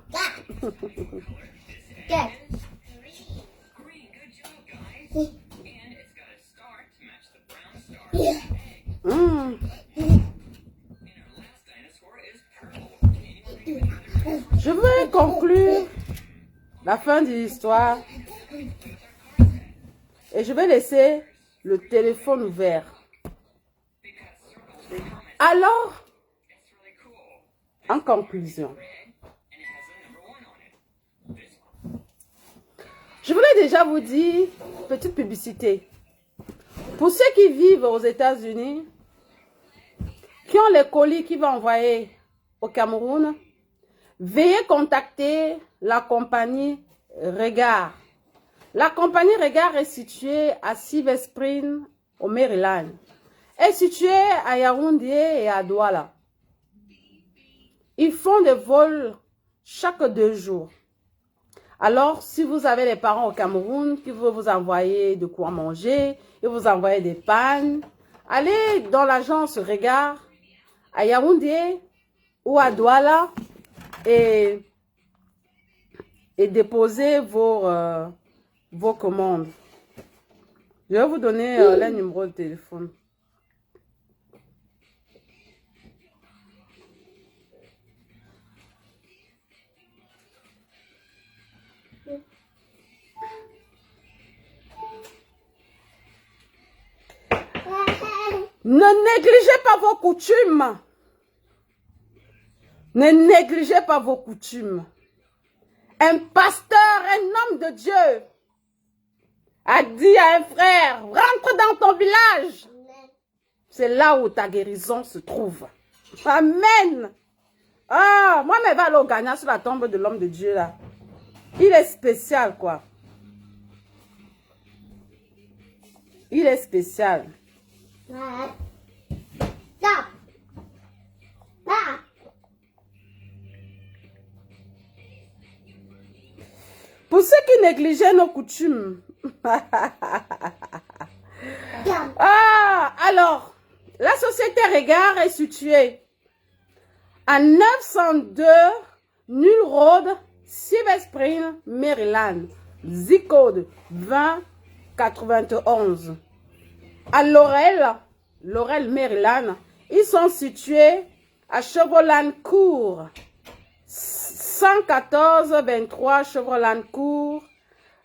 Je vais conclure la fin de l'histoire et je vais laisser le téléphone ouvert. Alors, en conclusion, je voulais déjà vous dire, petite publicité, pour ceux qui vivent aux États-Unis, qui ont les colis qui vont envoyer au Cameroun, veuillez contacter la compagnie Regard. La compagnie Regard est située à Silver Spring, au Maryland. Elle est située à Yaoundé et à Douala. Ils font des vols chaque 2 jours. Alors, si vous avez des parents au Cameroun qui veulent vous envoyer de quoi manger, et vous envoyer des pannes, allez dans l'agence Regard à Yaoundé ou à Douala et déposez vos commandes. Je vais vous donner le numéro de téléphone. Ne négligez pas vos coutumes. Ne négligez pas vos coutumes. Un pasteur, un homme de Dieu, a dit à un frère, rentre dans ton village. C'est là où ta guérison se trouve. Amen. Ah, moi, je vais aller au Ghana sur la tombe de l'homme de Dieu là. Il est spécial, quoi. Il est spécial. Pour ceux qui négligeaient nos coutumes. Alors, la société Regard est située à 902 Null Road, Silver Spring, Maryland, zip code 2091. À Laurel, Maryland, ils sont situés à Chevroland Court, 114-23 Chevroland Court,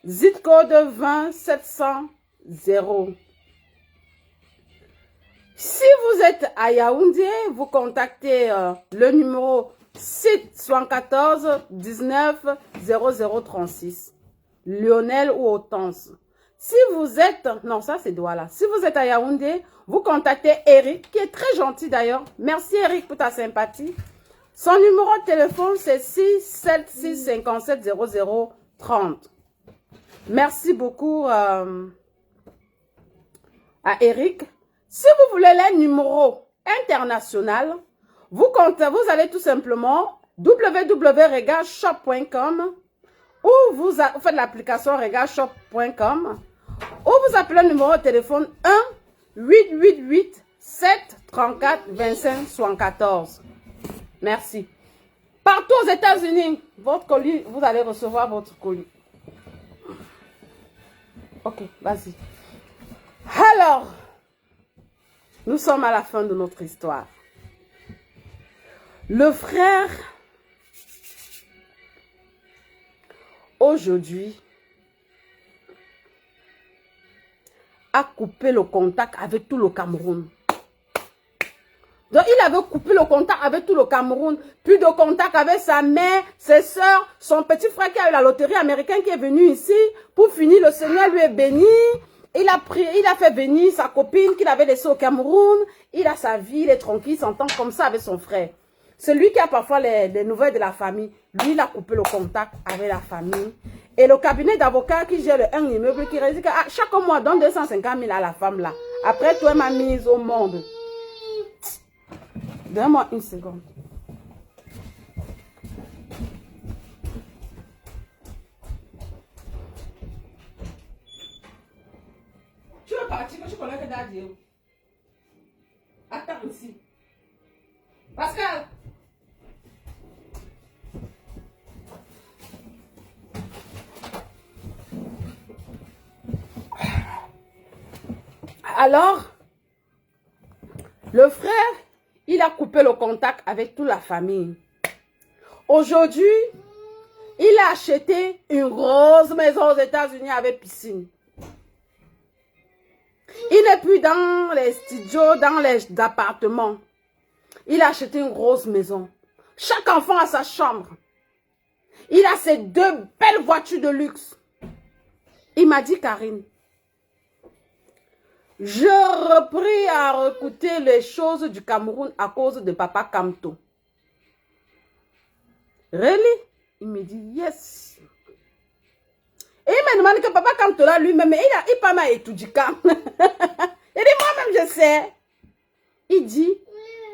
zip code 20700. Si vous êtes à Yaoundé, vous contactez le numéro 74 19 0036. Lionel ou Hortense. Si vous êtes, non ça c'est Douala, si vous êtes à Yaoundé, vous contactez Eric, qui est très gentil d'ailleurs. Merci Eric pour ta sympathie. Son numéro de téléphone c'est 676 57 00 30. Merci beaucoup à Eric. Si vous voulez les numéros internationaux, vous allez tout simplement www.regarshop.com ou vous faites l'application regarshop.com ou vous appelez le numéro de téléphone 1-888-734-25-74. Merci. Partout aux États-Unis, votre colis, vous allez recevoir votre colis. Ok, vas-y. Alors, nous sommes à la fin de notre histoire. Le frère, aujourd'hui, a coupé le contact avec tout le Cameroun. Donc, il avait coupé le contact avec tout le Cameroun. Plus de contact avec sa mère, ses soeurs, son petit frère qui a eu la loterie américaine qui est venu ici. Pour finir, le Seigneur lui est béni. Il a fait venir sa copine qu'il avait laissée au Cameroun. Il a sa vie, il est tranquille, il s'entend comme ça avec son frère. Celui qui a parfois les nouvelles de la famille, lui, il a coupé le contact avec la famille. Et le cabinet d'avocats qui gère un immeuble qui réside, chaque mois, donne 250 000 à la femme là. Après, toi, m'a mise au monde. Donne-moi une seconde. Tu veux partir, que je connais que Daddy. Attends ici. Pascal. Alors, le frère, il a coupé le contact avec toute la famille. Aujourd'hui, il a acheté une grosse maison aux États-Unis avec piscine. Il n'est plus dans les studios, dans les appartements. Il a acheté une grosse maison. Chaque enfant a sa chambre. Il a ses 2 belles voitures de luxe. Il m'a dit, Karine, je repris à écouter les choses du Cameroun à cause de Papa Kamto. Really? Il me dit, yes. Et il m'a demandé que Papa Kamto là lui-même, il pas mal étudié. Il dit, moi-même je sais. Il dit,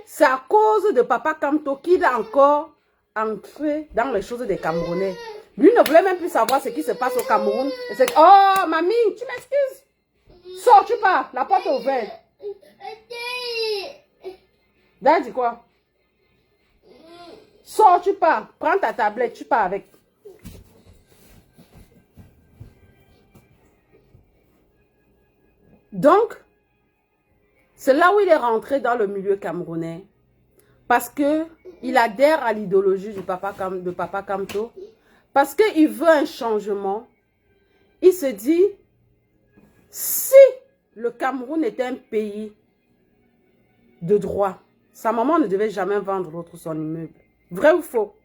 c'est à cause de Papa Kamto qu'il a encore entré dans les choses des Camerounais. Lui ne voulait même plus savoir ce qui se passe au Cameroun. Et c'est, oh, mamie, tu m'excuses. Sors, tu pars. La porte est ouverte. Dad dit quoi? Sors, tu pars. Prends ta tablette, tu pars avec. Donc, c'est là où il est rentré dans le milieu camerounais. Parce qu'il adhère à l'idéologie de Papa Kamto. Parce qu'il veut un changement. Il se dit, si le Cameroun était un pays de droit, sa maman ne devait jamais vendre l'autre son immeuble. Vrai ou faux?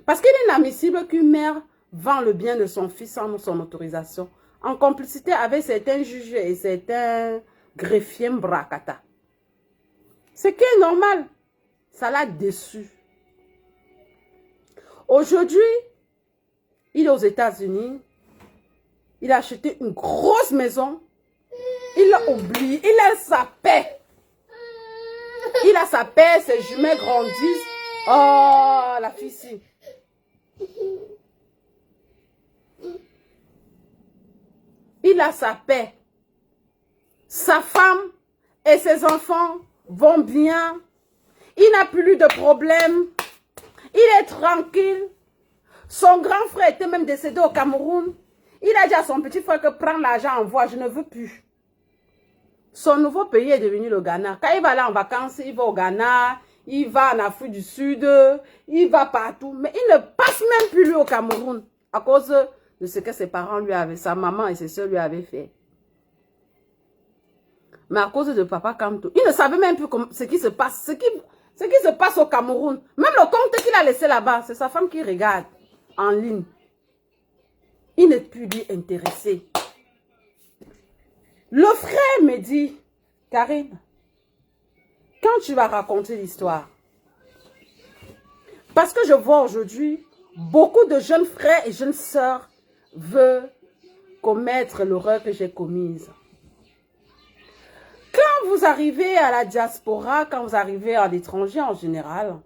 Parce qu'il est inadmissible qu'une mère vend le bien de son fils sans son autorisation, en complicité avec certains juges et certains greffiers bracata. Ce qui est normal. Ça l'a déçu. Aujourd'hui, il est aux États-Unis. Il a acheté une grosse maison. Il a oublié. Il a sa paix. Il a sa paix. Ses jumelles grandissent. Oh, la fille ici. Il a sa paix. Sa femme et ses enfants vont bien. Il n'a plus de problème. Il est tranquille. Son grand frère était même décédé au Cameroun. Il a dit à son petit frère que prends l'argent, envoie, je ne veux plus. Son nouveau pays est devenu le Ghana. Quand il va aller en vacances, il va au Ghana, il va en Afrique du Sud, il va partout. Mais il ne passe même plus lui au Cameroun à cause de ce que ses parents lui avaient, sa maman et ses soeurs lui avaient fait. Mais à cause de Papa Kamto, il ne savait même plus ce qui se passe. Ce qui se passe au Cameroun. Même le compte qu'il a laissé là-bas, c'est sa femme qui regarde en ligne. Il n'est plus lui intéressé. Le frère me dit, Karine, quand tu vas raconter l'histoire, parce que je vois aujourd'hui, beaucoup de jeunes frères et jeunes sœurs veulent commettre l'horreur que j'ai commise. Quand vous arrivez à la diaspora, quand vous arrivez à l'étranger en général,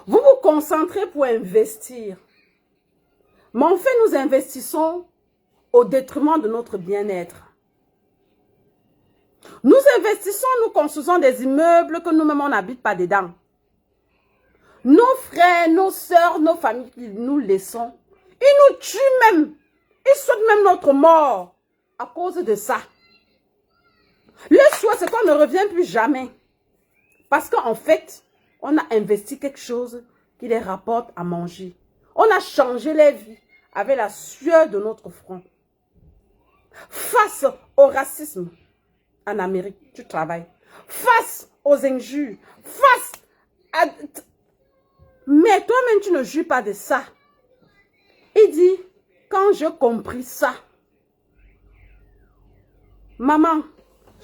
vous vous concentrez pour investir. Mais en fait, nous investissons au détriment de notre bien-être. Nous investissons, nous construisons des immeubles que nous-mêmes, on n'habite pas dedans. Nos frères, nos sœurs, nos familles, nous laissons. Ils nous tuent même. Ils souhaitent même notre mort à cause de ça. Le souhait, c'est qu'on ne revient plus jamais. Parce qu'en fait, on a investi quelque chose qui les rapporte à manger. On a changé les vies avec la sueur de notre front. Face au racisme en Amérique, tu travailles. Face aux injures, face à... Mais toi-même, tu ne jouis pas de ça. Il dit, quand j'ai compris ça, maman,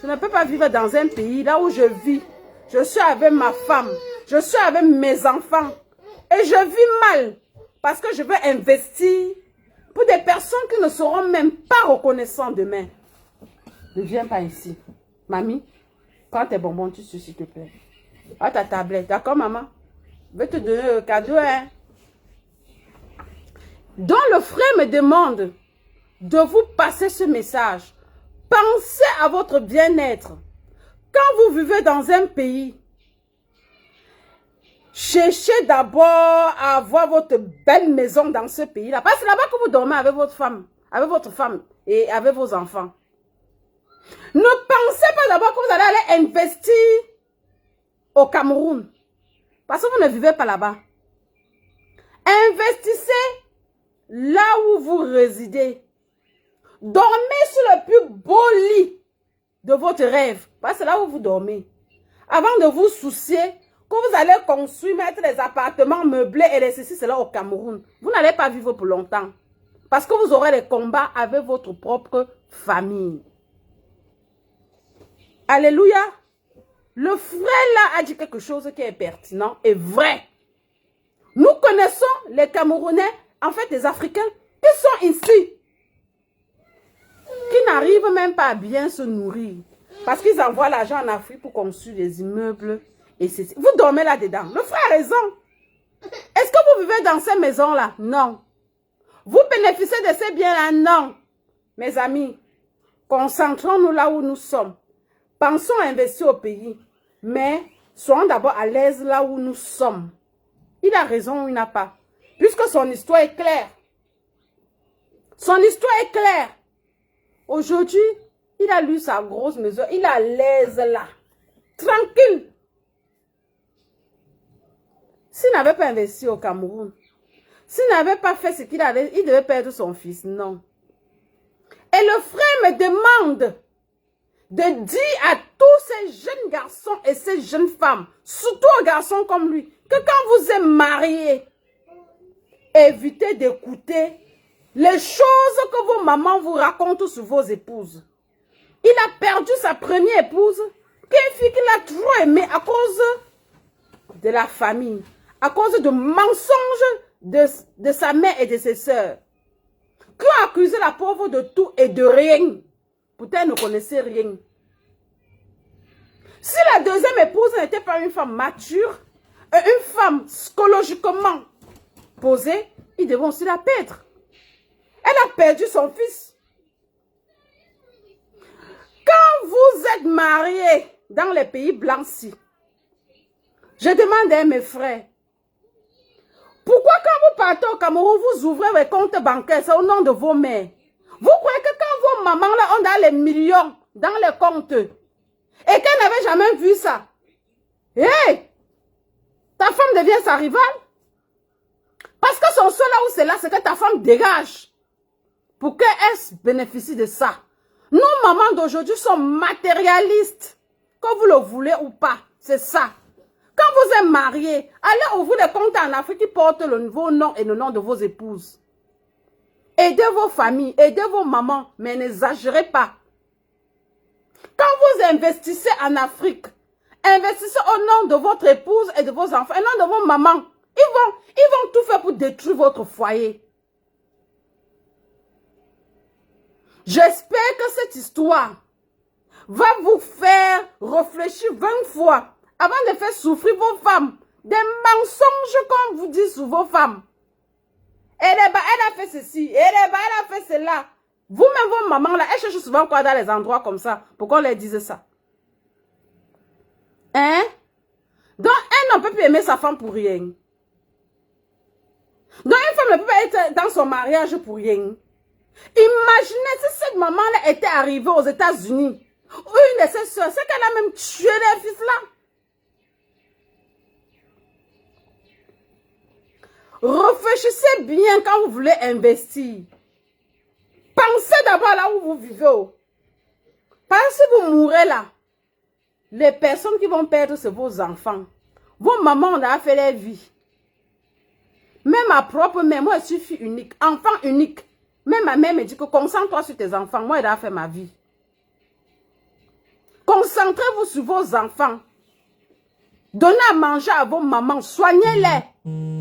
je ne peux pas vivre dans un pays là où je vis. Je suis avec ma femme, je suis avec mes enfants. Et je vis mal parce que je veux investir pour des personnes qui ne seront même pas reconnaissantes demain. Ne viens pas ici. Mamie, prends tes bonbons, tu suces, s'il te plaît. À ta tablette, d'accord, maman? Je vais te donner le cadeau, hein. Donc, le frère me demande de vous passer ce message. Pensez à votre bien-être. Quand vous vivez dans un pays, cherchez d'abord à avoir votre belle maison dans ce pays-là. Parce que c'est là-bas que vous dormez avec votre femme et avec vos enfants. Ne pensez pas d'abord que vous allez aller investir au Cameroun. Parce que vous ne vivez pas là-bas. Investissez là où vous résidez. Dormez sur le plus beau lit de votre rêve. Parce que c'est là où vous dormez. Avant de vous soucier que vous allez construire, mettre des appartements meublés et les ceci, c'est là au Cameroun. Vous n'allez pas vivre pour longtemps. Parce que vous aurez des combats avec votre propre famille. Alléluia. Le frère là a dit quelque chose qui est pertinent et vrai. Nous connaissons les Camerounais, en fait les Africains, qui sont ici. Qui n'arrivent même pas à bien se nourrir. Parce qu'ils envoient l'argent en Afrique pour construire des immeubles. Et vous dormez là-dedans. Le frère a raison. Est-ce que vous vivez dans ces maisons-là? Non. Vous bénéficiez de ces biens-là? Non. Mes amis, concentrons-nous là où nous sommes. Pensons à investir au pays. Mais soyons d'abord à l'aise là où nous sommes. Il a raison ou il n'a pas. Puisque son histoire est claire. Son histoire est claire. Aujourd'hui, il a lu sa grosse maison. Il est à l'aise là. Tranquille. S'il n'avait pas investi au Cameroun, s'il n'avait pas fait ce qu'il avait, il devait perdre son fils. Non. Et le frère me demande de dire à tous ces jeunes garçons et ces jeunes femmes, surtout aux garçons comme lui, que quand vous êtes mariés, évitez d'écouter les choses que vos mamans vous racontent sur vos épouses. Il a perdu sa première épouse, qui est une fille qu'il a trop aimée à cause de la famille, à cause de mensonges de sa mère et de ses sœurs, qui ont accusé la pauvre de tout et de rien. Pourtant, elle ne connaissait rien. Si la deuxième épouse n'était pas une femme mature, et une femme psychologiquement posée, ils devront aussi la perdre. Elle a perdu son fils. Quand vous êtes mariés dans les pays blancs-ci, je demande à mes frères, pourquoi quand vous partez au Cameroun, vous ouvrez les comptes bancaires, c'est au nom de vos mères? Vous croyez que quand vos mamans là, ont dans les millions dans les comptes, et qu'elle n'avait jamais vu ça, hey, ta femme devient sa rivale? Parce que son seul là où c'est là, c'est que ta femme dégage pour qu'elle bénéficie de ça. Nos mamans d'aujourd'hui sont matérialistes, que vous le voulez ou pas, c'est ça. Quand vous êtes mariés, allez ouvrir des comptes en Afrique qui portent le nouveau nom et le nom de vos épouses. Aidez vos familles, aidez vos mamans, mais n'exagérez pas. Quand vous investissez en Afrique, investissez au nom de votre épouse et de vos enfants, au nom de vos mamans. Ils vont tout faire pour détruire votre foyer. J'espère que cette histoire va vous faire réfléchir 20 fois avant de faire souffrir vos femmes. Des mensonges qu'on vous dit sur vos femmes. Elle a fait ceci, elle a fait cela. Vous-même, vos mamans, là, elles cherchent souvent quoi dans les endroits comme ça, pour qu'on leur dise ça. Hein? Donc, elle ne peut plus aimer sa femme pour rien. Donc, une femme ne peut pas être dans son mariage pour rien. Imaginez si cette maman-là était arrivée aux États-Unis, ou une de ses soeurs, c'est qu'elle a même tué les fils-là. Réfléchissez bien quand vous voulez investir. Pensez d'abord là où vous vivez. Parce que si vous mourrez là, les personnes qui vont perdre, c'est vos enfants. Vos mamans, on a fait leur vie. Même ma propre mère, moi je suis fille unique, enfant unique. Même ma mère me dit que concentre-toi sur tes enfants. Moi, elle a fait ma vie. Concentrez-vous sur vos enfants. Donnez à manger à vos mamans. Soignez-les.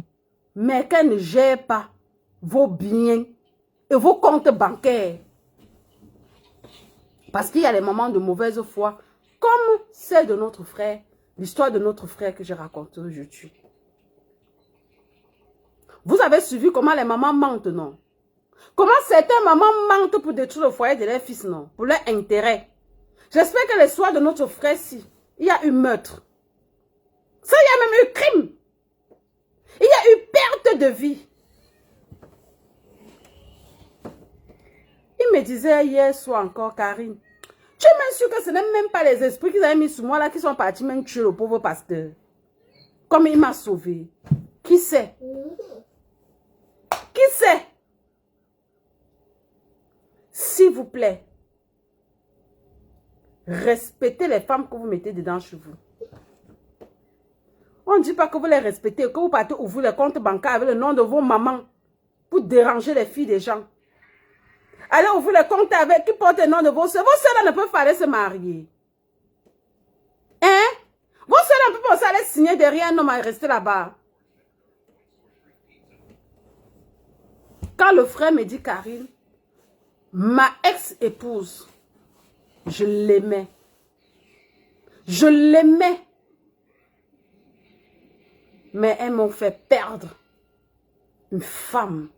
Mais qu'elles ne gèrent pas vos biens et vos comptes bancaires. Parce qu'il y a des moments de mauvaise foi, comme celle de notre frère, l'histoire de notre frère que j'ai racontée aujourd'hui. Vous avez suivi comment les mamans mentent, non? Comment certaines mamans mentent pour détruire le foyer de leurs fils, non? Pour leur intérêt. J'espère que l'histoire de notre frère-ci, il y a eu meurtre. Ça, il y a même eu crime. Il y a eu perte de vie. Il me disait hier soir encore, Karine, tu es même sûre que ce n'est même pas les esprits qu'ils avaient mis sur moi là qui sont partis même tuer le pauvre pasteur. Comme il m'a sauvé. Qui sait? Qui sait? S'il vous plaît, respectez les femmes que vous mettez dedans chez vous. On ne dit pas que vous les respectez, que vous partez ouvrir les comptes bancaires avec le nom de vos mamans pour déranger les filles des gens. Allez ouvrir les comptes avec qui portent le nom de vos soeurs. Vos soeurs ne peuvent pas aller se marier. Hein? Vos soeurs ne peuvent pas aller signer derrière un homme et rester là-bas. Quand le frère me dit, Karine, ma ex-épouse, je l'aimais. Je l'aimais. Mais elles m'ont fait perdre une femme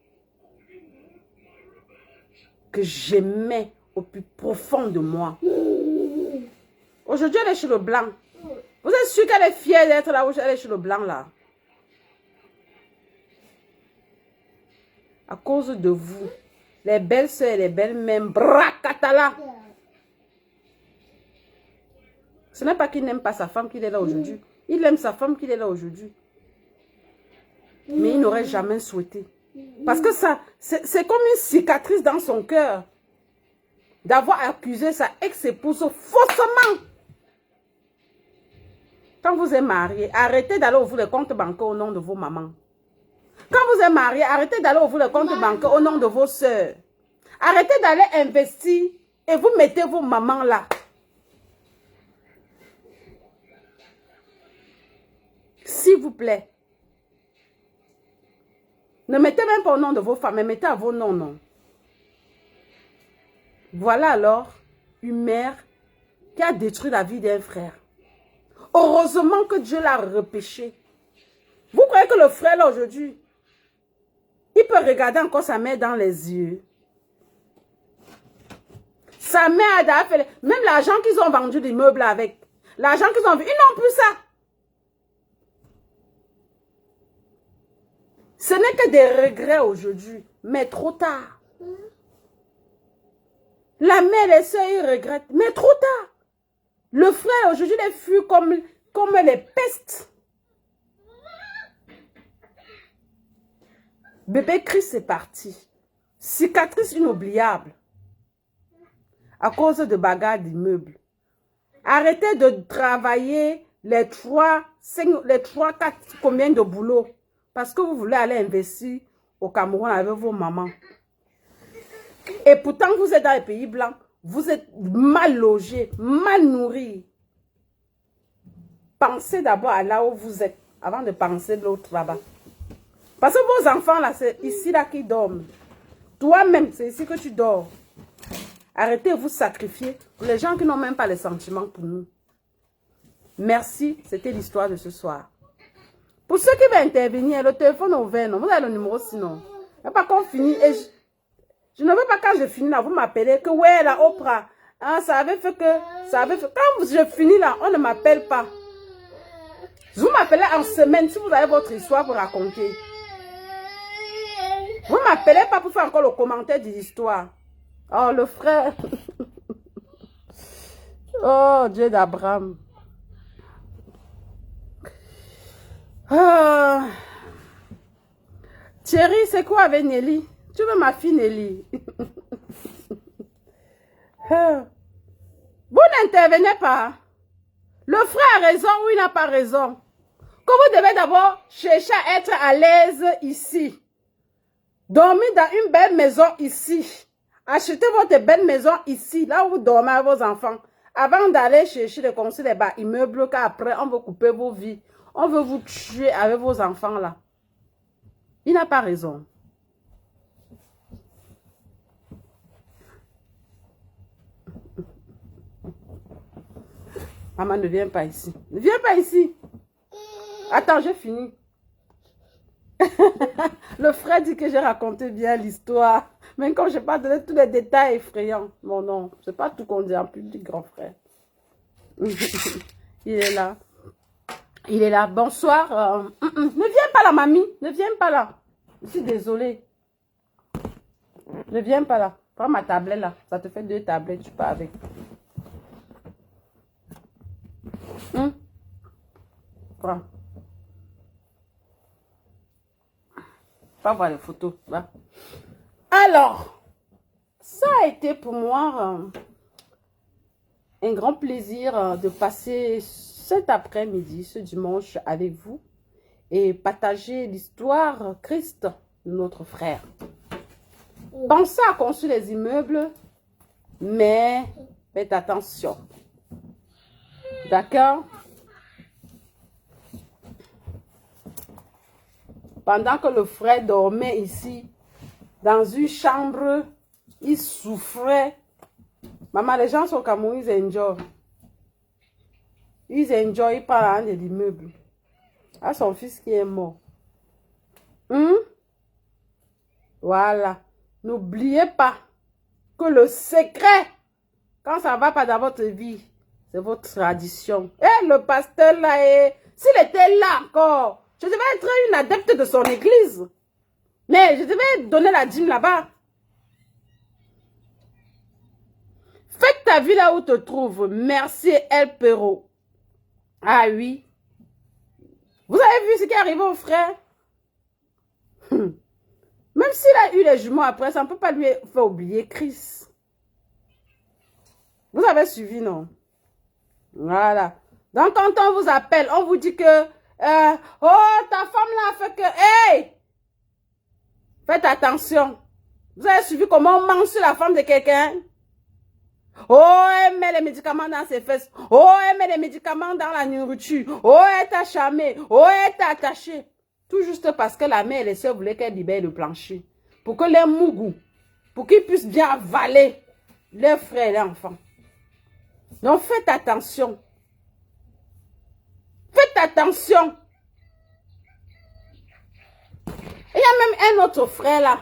que j'aimais au plus profond de moi. Aujourd'hui, elle est chez le blanc. Vous êtes sûr qu'elle est fière d'être là où elle est chez le blanc, là? À cause de vous, les belles soeurs et les belles-mères, bracatala. Ce n'est pas qu'il n'aime pas sa femme qu'il est là aujourd'hui. Il aime sa femme qu'il est là aujourd'hui. Mais il n'aurait jamais souhaité. Parce que ça, c'est comme une cicatrice dans son cœur. D'avoir accusé sa ex-épouse faussement. Quand vous êtes marié, arrêtez d'aller ouvrir les comptes bancaires au nom de vos mamans. Quand vous êtes marié, arrêtez d'aller ouvrir les comptes bancaires au nom de vos soeurs. Arrêtez d'aller investir et vous mettez vos mamans là. S'il vous plaît. Ne mettez même pas au nom de vos femmes, mais mettez à vos noms, non. Voilà alors une mère qui a détruit la vie d'un frère. Heureusement que Dieu l'a repêché. Vous croyez que le frère là aujourd'hui, il peut regarder encore sa mère dans les yeux? Sa mère a fait, même l'argent qu'ils ont vendu l'immeuble avec, l'argent qu'ils ont vu, ils n'ont plus ça. Ce n'est que des regrets aujourd'hui, mais trop tard. La mère, les soeurs, ils regrettent, mais trop tard. Le frère, aujourd'hui, il fut comme les pestes. Bébé Christ est parti. Cicatrice inoubliable. À cause de bagarres d'immeubles. Arrêtez de travailler les 3, 4, combien de boulot. Parce que vous voulez aller investir au Cameroun avec vos mamans. Et pourtant, vous êtes dans les pays blancs. Vous êtes mal logés, mal nourris. Pensez d'abord à là où vous êtes, avant de penser de l'autre là-bas. Parce que vos enfants, là, c'est ici là qu'ils dorment. Toi-même, c'est ici que tu dors. Arrêtez de vous sacrifier pour les gens qui n'ont même pas les sentiments pour nous. Merci, c'était l'histoire de ce soir. Pour ceux qui veulent intervenir, le téléphone est ouvert, non? Vous avez le numéro sinon. Il n'y a pas qu'on finit. Et je ne veux pas quand je finis là, vous m'appelez que ouais, la Oprah, hein, ça avait fait que, ça avait fait. Quand je finis là, on ne m'appelle pas. Vous m'appelez en semaine si vous avez votre histoire pour raconter. Vous ne m'appelez pas pour faire encore le commentaire de l'histoire. Oh, le frère. Oh, Dieu d'Abraham. Ah. Thierry, c'est quoi avec Nelly? Tu veux ma fille Nelly? Vous n'intervenez pas. Le frère a raison ou il n'a pas raison. Que vous devez d'abord chercher à être à l'aise ici. Dormir dans une belle maison ici. Achetez votre belle maison ici, là où vous dormez avec vos enfants. Avant d'aller chercher de construire des bas immeubles, car après, on veut couper vos vies. On veut vous tuer avec vos enfants là. Il n'a pas raison. Maman, ne viens pas ici. Ne viens pas ici. Attends, j'ai fini. Le frère dit que j'ai raconté bien l'histoire. Même quand je n'ai pas donné tous les détails effrayants. Bon, non, c'est pas tout qu'on dit en public, grand frère. Il est là. Il est là. Bonsoir. Ne viens pas là, mamie. Ne viens pas là. Je suis désolée. Ne viens pas là. Prends ma tablette là. Ça te fait 2 tablettes. Tu pars avec. Prends. Pas voir les photos. Va. Alors, ça a été pour moi un grand plaisir de passer cet après-midi, ce dimanche avec vous et partager l'histoire Christ de notre frère. Pensez à construire les immeubles, mais faites attention. D'accord? Pendant que le frère dormait ici, dans une chambre, il souffrait. Maman, les gens sont comme moi, ils enjoy. Ils enjoy par de l'immeuble. À son fils qui est mort. Voilà. N'oubliez pas que le secret, quand ça ne va pas dans votre vie, c'est votre tradition. Et le pasteur là, s'il était là encore, je devais être une adepte de son église. Mais je devais donner la dîme là-bas. Faites ta vie là où te trouves. Merci El Perro. Ah oui. Vous avez vu ce qui est arrivé au frère? Même s'il a eu les jumeaux après, ça ne peut pas lui faire oublier Christ. Vous avez suivi, non? Voilà. Donc quand on vous appelle, on vous dit que oh, ta femme là a fait que... Hey! Faites attention. Vous avez suivi comment on mange sur la femme de quelqu'un? Oh, elle met les médicaments dans ses fesses. Oh, elle met les médicaments dans la nourriture. Oh, elle t'a charmé. Oh, elle t'a attaché. Tout juste parce que la mère et les soeurs voulaient qu'elle libère le plancher. Pour que les mougous, pour qu'ils puissent bien avaler leurs frères et leurs enfants. Donc faites attention. Faites attention. Il y a même un autre frère là.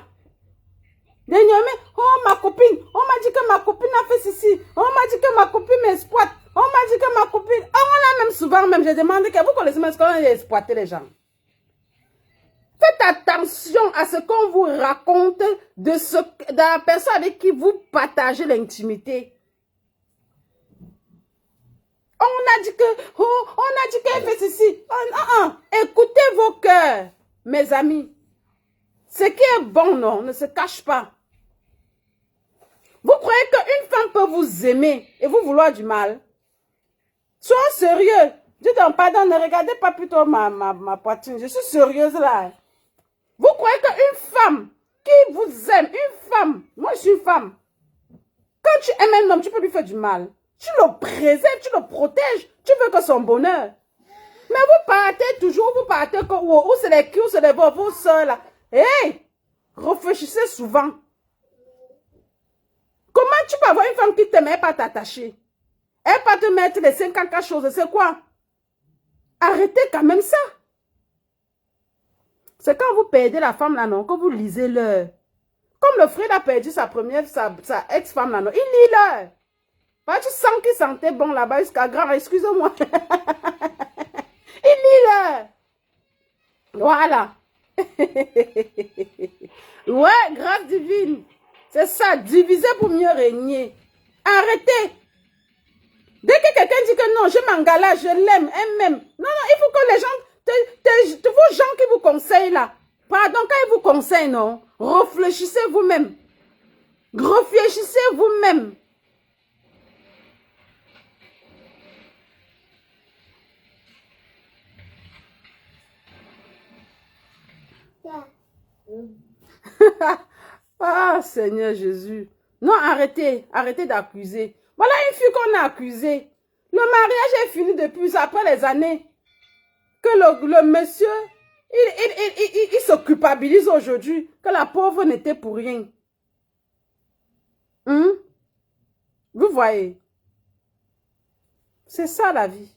Oh ma copine, on m'a dit que ma copine a fait ceci. On m'a dit que ma copine m'exploite. On m'a dit que ma copine... Oh, on a même souvent, même, j'ai demandé que vous connaissez même ce qu'on a exploité les gens. Faites attention à ce qu'on vous raconte de la personne avec qui vous partagez l'intimité. On a dit que... Oh, on a dit qu'elle fait ceci. Écoutez vos cœurs, mes amis. Ce qui est bon, non, ne se cache pas. Vous croyez qu'une femme peut vous aimer et vous vouloir du mal? Sois sérieux. Dieu t'en pardonne, ne regardez pas plutôt ma poitrine. Je suis sérieuse là. Vous croyez qu'une femme qui vous aime, une femme, moi je aussi une femme. Quand tu aimes un homme, tu peux lui faire du mal. Tu le préserves, tu le protèges. Tu veux que son bonheur. Mais vous partez toujours, vous partez où c'est les culs, c'est les vos soeurs là. Hey, réfléchissez souvent. Comment tu peux avoir une femme qui t'aime et pas t'attacher? Elle pas te mettre les 54 choses, c'est quoi? Arrêtez quand même ça. C'est quand vous perdez la femme là, non, que vous lisez l'heure. Comme le frère a perdu sa ex-femme là, non, il lit l'heure. Tu sens qu'il sentait bon là-bas jusqu'à grand, excusez-moi. Il lit l'heure. Voilà. Ouais, grâce divine. C'est ça, diviser pour mieux régner. Arrêtez. Dès que quelqu'un dit que non, je m'engage, je l'aime, elle m'aime. Non, non, il faut que les gens, vos gens qui vous conseillent là, pardon, quand ils vous conseillent, non, réfléchissez vous-même. Réfléchissez vous-même. Ah, Seigneur Jésus. Non, arrêtez, arrêtez d'accuser. Voilà une fille qu'on a accusée. Le mariage est fini depuis après les années. Que le monsieur, il se culpabilise aujourd'hui. Que la pauvre n'était pour rien. Vous voyez. C'est ça la vie.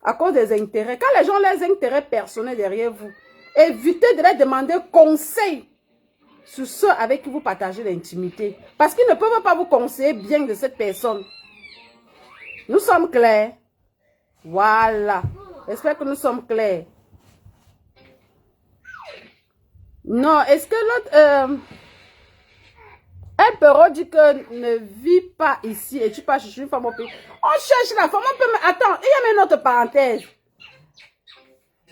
À cause des intérêts. Quand les gens ont les intérêts personnels derrière vous, évitez de leur demander conseil sur ceux avec qui vous partagez l'intimité. Parce qu'ils ne peuvent pas vous conseiller bien de cette personne. Nous sommes clairs. Voilà. J'espère que nous sommes clairs. Non, est-ce que l'autre... un perro dit que ne vit pas ici et tu pars chercher une femme au pays. On cherche la femme, on peut... Attends, il y a même une autre parenthèse.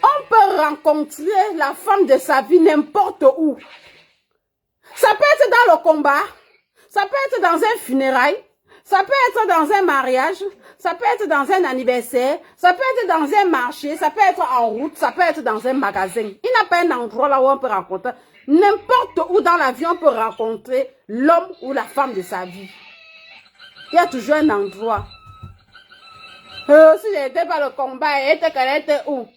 On peut rencontrer la femme de sa vie n'importe où. Ça peut être dans le combat, ça peut être dans un funérail, ça peut être dans un mariage, ça peut être dans un anniversaire, ça peut être dans un marché, ça peut être en route, ça peut être dans un magasin. Il n'y a pas un endroit là où on peut rencontrer. N'importe où dans la vie, on peut rencontrer l'homme ou la femme de sa vie. Il y a toujours un endroit. Si j'étais pas le combat, elle était où?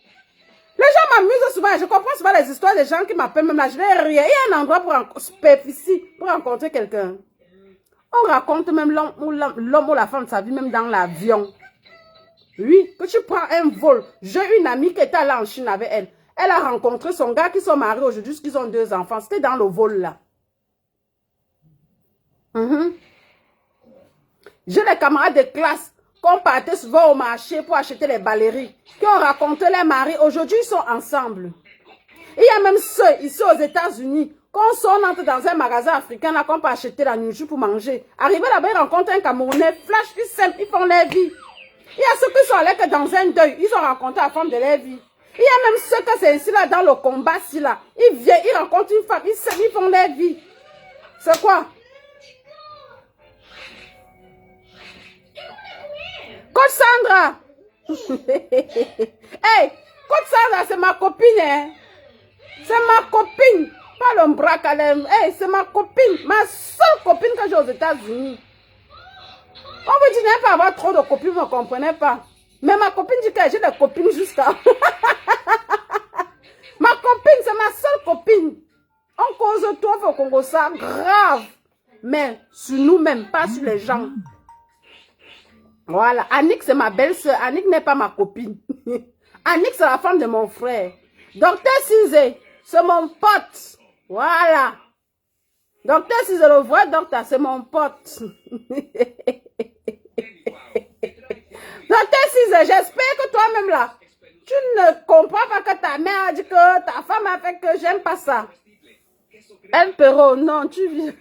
Les gens m'amusent souvent, je comprends souvent les histoires des gens qui m'appellent, même là, je vais rire. Il y a un endroit pour rencontrer quelqu'un. On raconte même l'homme ou la femme de sa vie, même dans l'avion. Oui, que tu prends un vol. J'ai une amie qui était allée en Chine avec elle. Elle a rencontré son gars qui sont mariés aujourd'hui, qui ont 2 enfants. C'était dans le vol là. J'ai des camarades de classe qu'on partait souvent au marché pour acheter les ballerines, qui ont raconté les maris. Aujourd'hui, ils sont ensemble. Il y a même ceux ici aux États-Unis, quand on entre dans un magasin africain, là, qu'on peut acheter la nourriture pour manger. Arrivé là-bas, ils rencontrent un Camerounais, flash, ils s'aiment, ils font leur vie. Il y a ceux qui sont allés que dans un deuil, ils ont rencontré la femme de leur vie. Il y a même ceux que c'est ici, là, dans le combat, ici, là. Ils viennent, ils rencontrent une femme, ils s'aiment, ils font leur vie. C'est quoi? Coach Sandra! Hey, Coach Sandra, c'est ma copine, hein? C'est ma copine. Pas le bras qu'elle aime. Hey, c'est ma copine. Ma seule copine que j'ai aux États-Unis. On vous dit de pas avoir trop de copines, vous ne comprenez pas. Mais ma copine dit que j'ai des copines jusqu'à... Ma copine, c'est ma seule copine. On cause tout au Congo, ça grave. Mais sur nous-mêmes, pas sur les gens. Voilà. Annick, c'est ma belle-sœur. Annick n'est pas ma copine. Annick, c'est la femme de mon frère. Docteur Cizé, c'est mon pote. Voilà. Docteur Cizé, le vrai docteur, c'est mon pote. Docteur Cizé, j'espère que toi-même là, tu ne comprends pas que ta mère a dit que ta femme a fait que j'aime pas ça. El Perro, non, tu vis.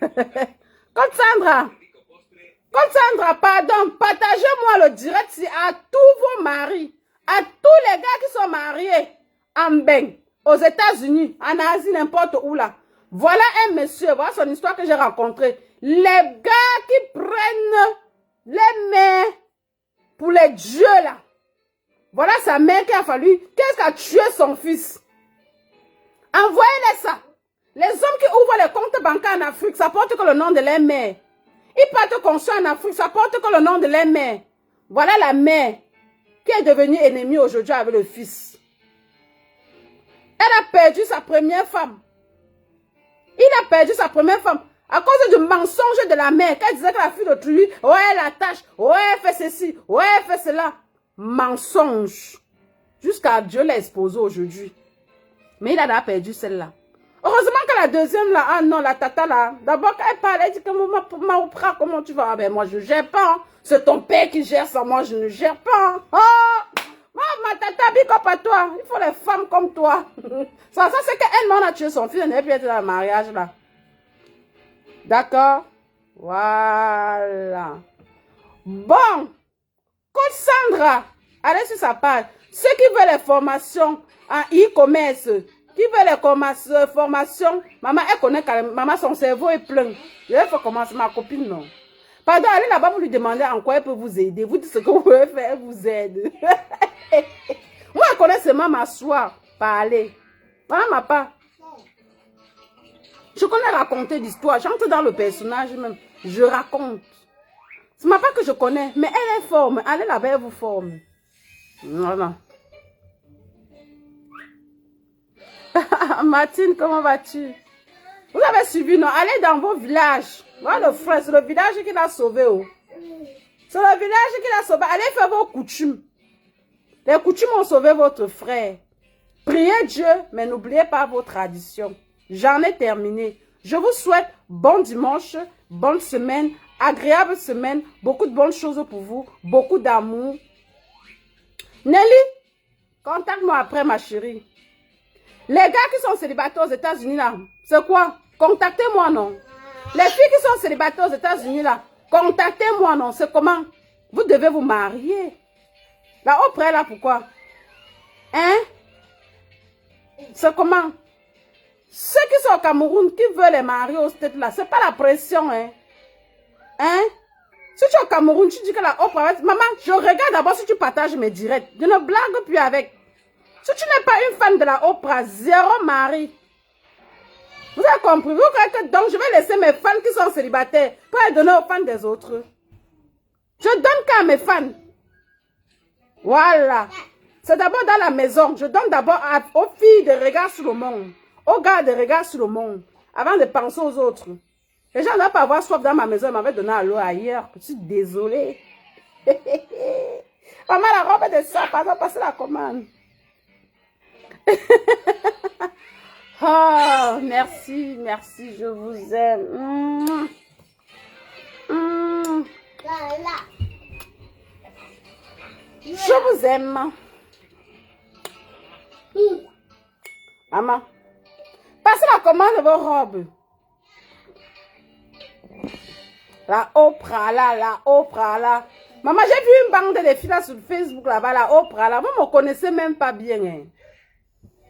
Sandra, pardon, partagez-moi le direct à tous vos maris, à tous les gars qui sont mariés en Ben, aux États-Unis, en Asie, n'importe où là. Voilà un monsieur, voilà son histoire que j'ai rencontré. Les gars qui prennent les mains pour les dieux là. Voilà sa mère qui a fallu, qu'est-ce qui a tué son fils. Envoyez-les ça. Les hommes qui ouvrent les comptes partent banquer en Afrique, ça porte que le nom de leur mère. Ils partent construire en Afrique, ça porte que le nom de leur mère. Voilà la mère qui est devenue ennemie aujourd'hui avec le fils. Elle a perdu sa première femme. Il a perdu sa première femme à cause du mensonge de la mère. Qu'elle disait que la fille d'autrui, ouais, elle attache, ouais, elle fait ceci, ouais, elle fait cela. Mensonge. Jusqu'à Dieu l'a exposé aujourd'hui. Mais il a déjà perdu celle-là. Heureusement que la deuxième là, ah non, la tata là, d'abord quand elle parle, elle dit que ma comment tu vas? Ah ben moi je ne gère pas. Hein. C'est ton père qui gère ça, moi je ne gère pas. Hein. Oh! Ma tata, big up à toi. Il faut les femmes comme toi. Ça c'est qu'elle m'en a tué son fils, elle n'est plus été dans le mariage là. D'accord? Voilà. Bon. Code Sandra, allez sur sa page. Ceux qui veulent les formations en e-commerce, qui veulent les formations, maman, elle connaît quand même, maman, son cerveau est plein. Je vais faire commencer ma copine, non. Pardon, allez là-bas pour lui demander en quoi elle peut vous aider. Vous dites ce que vous pouvez faire, elle vous aide. Moi, elle connaît seulement m'asseoir, parler. Maman, pas. Je connais raconter l'histoire. J'entre dans le personnage même. Je raconte. C'est ma part que je connais. Mais elle est forme. Allez là-bas, elle vous forme. Voilà. Martine, comment vas-tu? Vous avez suivi, non? Allez dans vos villages. Voilà le frère, c'est le village qui l'a sauvé. Oh. C'est le village qui l'a sauvé. Allez faire vos coutumes. Les coutumes ont sauvé votre frère. Priez Dieu, mais n'oubliez pas vos traditions. J'en ai terminé. Je vous souhaite bon dimanche, bonne semaine, agréable semaine, beaucoup de bonnes choses pour vous, beaucoup d'amour. Nelly, contacte-moi après, ma chérie. Les gars qui sont célibataires aux États-Unis, là, c'est quoi? Contactez-moi, non? Les filles qui sont célibataires aux États-Unis, là, contactez-moi, non? C'est comment? Vous devez vous marier. Là, auprès, là, pourquoi? Hein? C'est comment? Ceux qui sont au Cameroun, qui veulent les marier au stade là, c'est pas la pression, hein? Hein? Si tu es au Cameroun, tu dis que la Oprah, maman, je regarde d'abord si tu partages mes directs. Je ne blague plus avec. Si tu n'es pas une fan de la Oprah, zéro mari. Vous avez compris? Vous croyez que donc je vais laisser mes fans qui sont célibataires pour les donner aux fans des autres? Je donne qu'à mes fans. Voilà. C'est d'abord dans la maison. Je donne d'abord aux filles des regards sur le monde. Aux gars des regards sur le monde. Avant de penser aux autres. Les gens n'ont pas avoir soif dans ma maison. Ils m'avaient donné à l'eau ailleurs. Je suis désolée. Maman, la robe est de ça. Pardon, passez la commande. Oh, merci, merci. Je vous aime. Je vous aime. Maman, passez la commande de vos robes. La Oprah là, la Oprah là. Maman, j'ai vu une bande de filles là sur Facebook là-bas, la Oprah là. Vous ne me connaissez même pas bien. Hein?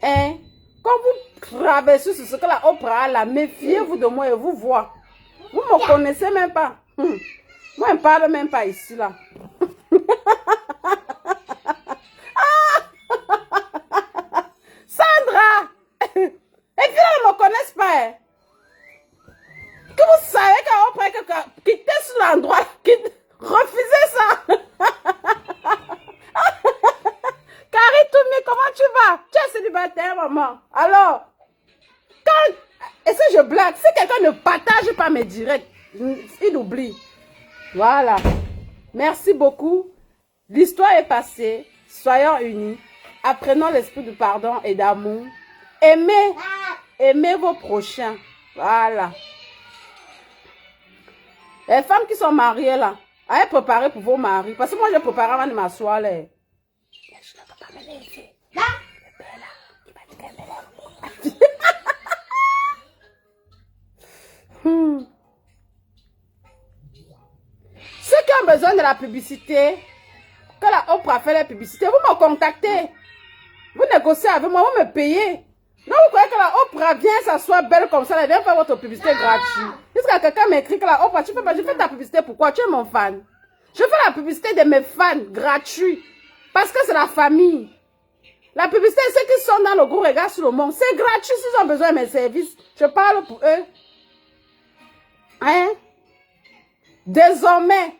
Hein? Quand vous traversez sur ce que la Oprah là, méfiez-vous de moi et vous voyez. Vous ne me connaissez même pas. Moi, je ne parle même pas ici là. Sandra! Et puis là, ils ne me connaissent pas. Hein? Que vous savez qu'après quitter sur l'endroit, refusez ça. Carrie Toumi, comment tu vas? Tu es célibataire, maman. Alors, et si je blague, si quelqu'un ne partage pas mes directs, il oublie. Voilà. Merci beaucoup. L'histoire est passée. Soyons unis. Apprenons l'esprit de pardon et d'amour. Aimez vos prochains. Voilà. Les femmes qui sont mariées là, allez préparer pour vos maris. Parce que moi, j'ai préparé avant de m'asseoir là. Je ne peux pas me lever. Là, le père là, il va dire qu'elle me lève. Ceux qui ont besoin de la publicité, que la Oprah fait la publicité, vous me contactez. Vous négociez avec moi, vous me payez. Non, vous croyez que la Oprah vient s'asseoir belle comme ça, elle vient faire votre publicité gratuite. Jusqu'à quelqu'un m'écrit que la Oprah, tu fais pas, je fais ta publicité, pourquoi? Tu es mon fan. Je fais la publicité de mes fans gratuit. Parce que c'est la famille. La publicité, ceux qui sont dans le gros regard sur le monde, c'est gratuit s'ils ont besoin de mes services. Je parle pour eux. Hein? Désormais,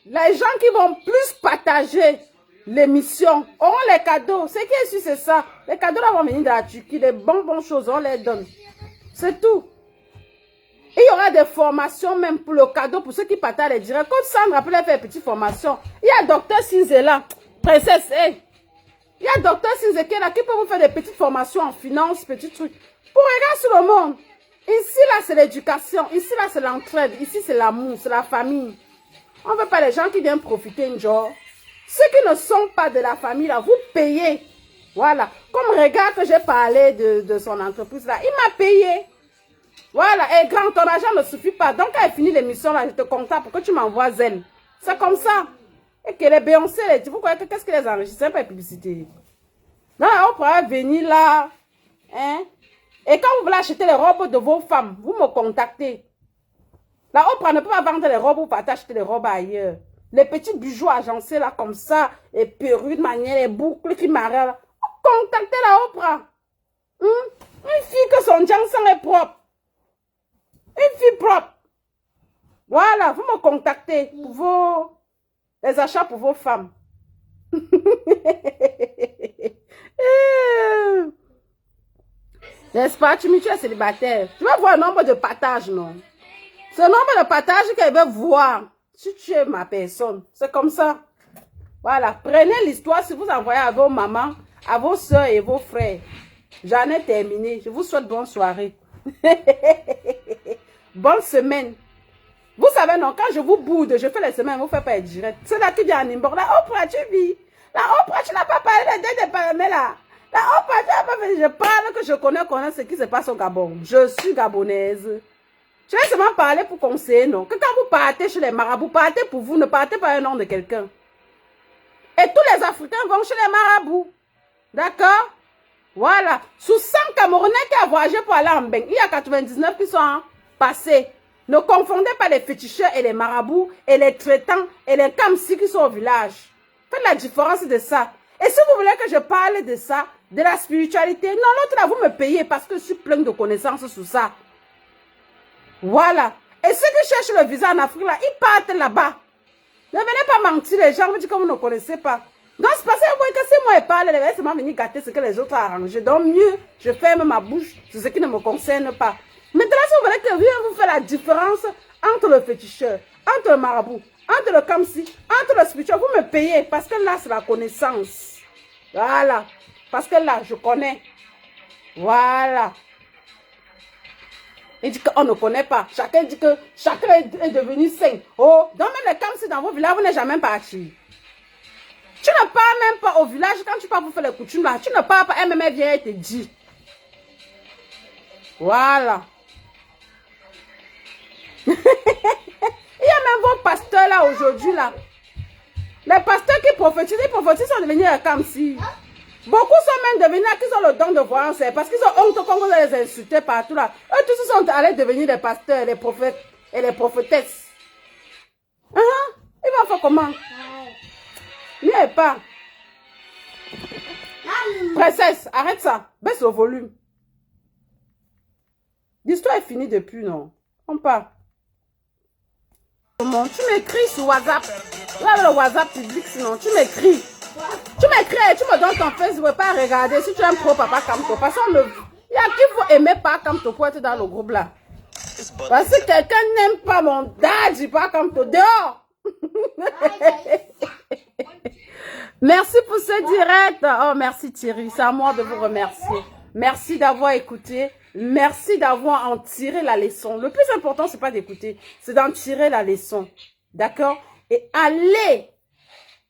les gens qui vont plus partager l'émission auront les cadeaux. Ce qui est sûr, c'est ça. Les cadeaux là vont venir de la Turquie. Les bonnes choses, on les donne. C'est tout. Il y aura des formations même pour le cadeau, pour ceux qui partagent les directs. Comme Sandra peut faire une petite formation. Il y a Docteur Cinzela, princesse. Hey. Il y a Docteur Cinzela qui peut vous faire des petites formations en finance, petits trucs. Pour regarder sur le monde. Ici, là, c'est l'éducation. Ici, là, c'est l'entraide. Ici, c'est l'amour, c'est la famille. On ne veut pas les gens qui viennent profiter, genre. Ceux qui ne sont pas de la famille, là, vous payez. Voilà. Comme regarde que j'ai parlé de son entreprise, là. Il m'a payé. Voilà. Et grand, ton argent ne suffit pas. Donc, quand elle finit l'émission, là, je te contacte pour que tu m'envoies zen. C'est comme ça. Et que les Beyoncé, vous croyez que qu'est-ce que les enregistre? C'est pas une publicité. Non, on pourra venir là. Hein? Et quand vous voulez acheter les robes de vos femmes, vous me contactez. La Oprah ne peut pas vendre les robes ou pas acheter les robes ailleurs. Les petits bijoux agencés là comme ça, les perruques de manière, les boucles qui m'arrêtent là. Contactez la Oprah. Une fille que son sang est propre. Une fille propre. Voilà, vous me contactez pour les achats pour vos femmes. N'est-ce pas? Tu es célibataire. Tu vas voir le nombre de partages, non? Ce nombre de partages qu'elle veut voir. Si tu es ma personne. C'est comme ça. Voilà. Prenez l'histoire si vous envoyez à vos mamans, à vos soeurs et vos frères. J'en ai terminé. Je vous souhaite bonne soirée. Bonne semaine. Vous savez, non, quand je vous boude, je fais les semaines, vous ne faites pas être direct. C'est là qui dit à Nimborg, là, oh, pourquoi tu vis? Là, oh, pourquoi tu n'as pas parlé des paramètres là? Là, oh, pourquoi tu n'as pas fait? Je parle que je connais ce qui se passe au Gabon. Je suis gabonaise. Je vais seulement parler pour conseiller, non? Que quand vous partez chez les marabouts, partez pour vous, ne partez pas un nom de quelqu'un. Et tous les Africains vont chez les marabouts. D'accord? Voilà. Sous 100 Camerounais qui ont voyagé pour aller en Beng, il y a 99 qui sont passés. Ne confondez pas les féticheurs et les marabouts et les traitants et les kamsi qui sont au village. Faites la différence de ça. Et si vous voulez que je parle de ça, de la spiritualité, non, l'autre là, vous me payez parce que je suis plein de connaissances sur ça. Voilà. Et ceux qui cherchent le visa en Afrique, là, ils partent là-bas. Ne venez pas mentir, les gens vous disent que vous ne connaissez pas. Donc, c'est parce que vous voyez que si moi je parle, les gens vont venir gâter ce que les autres ont arrangé. Donc, mieux, je ferme ma bouche sur ce qui ne me concerne pas. Maintenant, si vous voulez que je vienne vous faire la différence entre le féticheur, entre le marabout, entre le kamsi, entre le spirituel, vous me payez parce que là, c'est la connaissance. Voilà. Parce que là, je connais. Voilà. Il dit qu'on ne connaît pas. Chacun dit que chacun est devenu saint. Oh, donc même les kamsi dans vos villages, vous n'êtes jamais parti. Tu ne pars même pas au village quand tu pars pour faire les coutumes là. Tu ne pars pas, elle-même vient et te dit. Voilà. Il y a même vos pasteurs là aujourd'hui là. Les pasteurs qui prophétisent, ils sont devenus comme si. Beaucoup sont même devenus, qui ont le don de voyance, parce qu'ils ont honte qu'on les insulter partout là. Eux tous sont allés devenir des pasteurs, des prophètes et les prophétesses. Ils vont faire comment? Mieux pas. Princesse, arrête ça. Baisse le volume. L'histoire est finie depuis, non? On part. Comment? Tu m'écris sur WhatsApp. Là, le WhatsApp public, sinon, tu m'écris. Tu m'écris, tu me donnes ton Facebook, pas regarder. Si tu aimes trop Papa Kamto, parce qu'il y a qui vous aimez pas Kamto pour être dans le groupe là. Parce que quelqu'un n'aime pas mon daddy, pas Kamto. Dehors! Merci pour ce direct. Oh, merci Thierry. C'est à moi de vous remercier. Merci d'avoir écouté. Merci d'avoir en tiré la leçon. Le plus important, c'est pas d'écouter, c'est d'en tirer la leçon. D'accord? Et allez,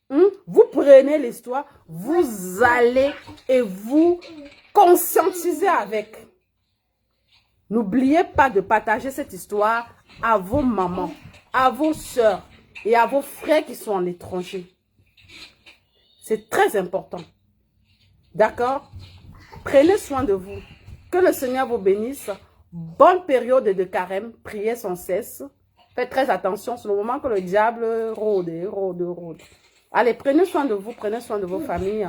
vous prenez l'histoire, vous allez et vous conscientisez avec. N'oubliez pas de partager cette histoire à vos mamans, à vos soeurs et à vos frères qui sont en étranger. C'est très important. D'accord? Prenez soin de vous. Que le Seigneur vous bénisse. Bonne période de carême. Priez sans cesse. Faites très attention. C'est le moment que le diable rôde. Allez, prenez soin de vous. Prenez soin de vos familles.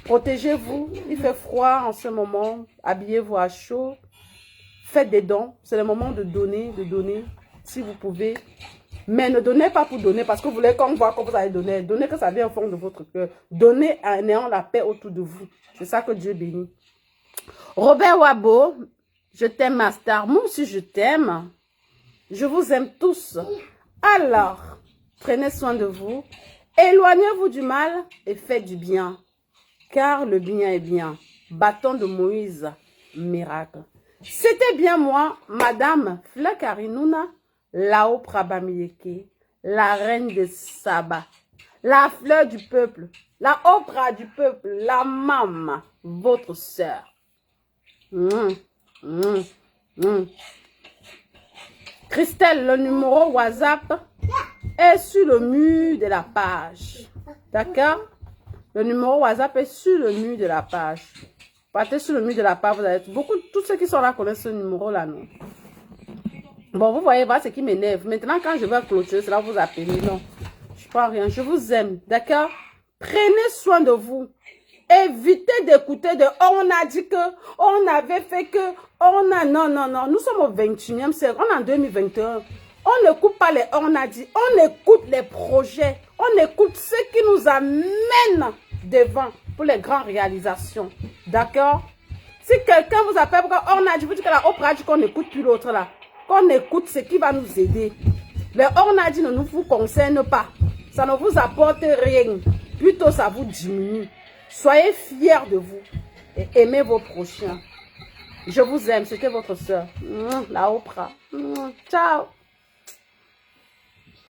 Protégez-vous. Il fait froid en ce moment. Habillez-vous à chaud. Faites des dons. C'est le moment de donner, de donner. si vous pouvez. Mais ne donnez pas pour donner, parce que vous voulez qu'on voit que vous allez donner. Donnez que ça vient au fond de votre cœur. Donnez en ayant la paix autour de vous. C'est ça que Dieu bénit. Robert Wabo, je t'aime ma star. Moi aussi je t'aime. Je vous aime tous. Alors, prenez soin de vous. Éloignez-vous du mal et faites du bien. Car le bien est bien. Bâton de Moïse, miracle. C'était bien moi, Madame Flakarinuna, Lao Prabamiyeke, la reine de Saba, la fleur du peuple, la Oprah du peuple, la maman, votre sœur. Christelle, le numéro WhatsApp est sur le mur de la page. D'accord? Le numéro WhatsApp est sur le mur de la page. Partez sur le mur de la page, vous allez beaucoup, tous ceux qui sont là connaissent ce numéro-là, non? Bon, vous voyez, voilà ce qui m'énerve. Maintenant, quand je vais clôturer, c'est là vous appelez. Non, je prends rien. Je vous aime, d'accord? Prenez soin de vous. Évitez d'écouter de « on a dit que, on avait fait que, on a… » Non, non, non. Nous sommes au 21e siècle. On est en 2021. On n'écoute pas les « on a dit ». On écoute les projets. On écoute ce qui nous amène devant pour les grandes réalisations. D'accord? Si quelqu'un vous appelle pour qu'on a dit, vous dites que la Oprah dit qu'on n'écoute plus l'autre là. Qu'on écoute ce qui va nous aider. Les on a dit ne vous concerne pas. Ça ne vous apporte rien. Plutôt ça vous diminue. Soyez fiers de vous et aimez vos prochains. Je vous aime. C'était votre soeur. La Oprah. Ciao.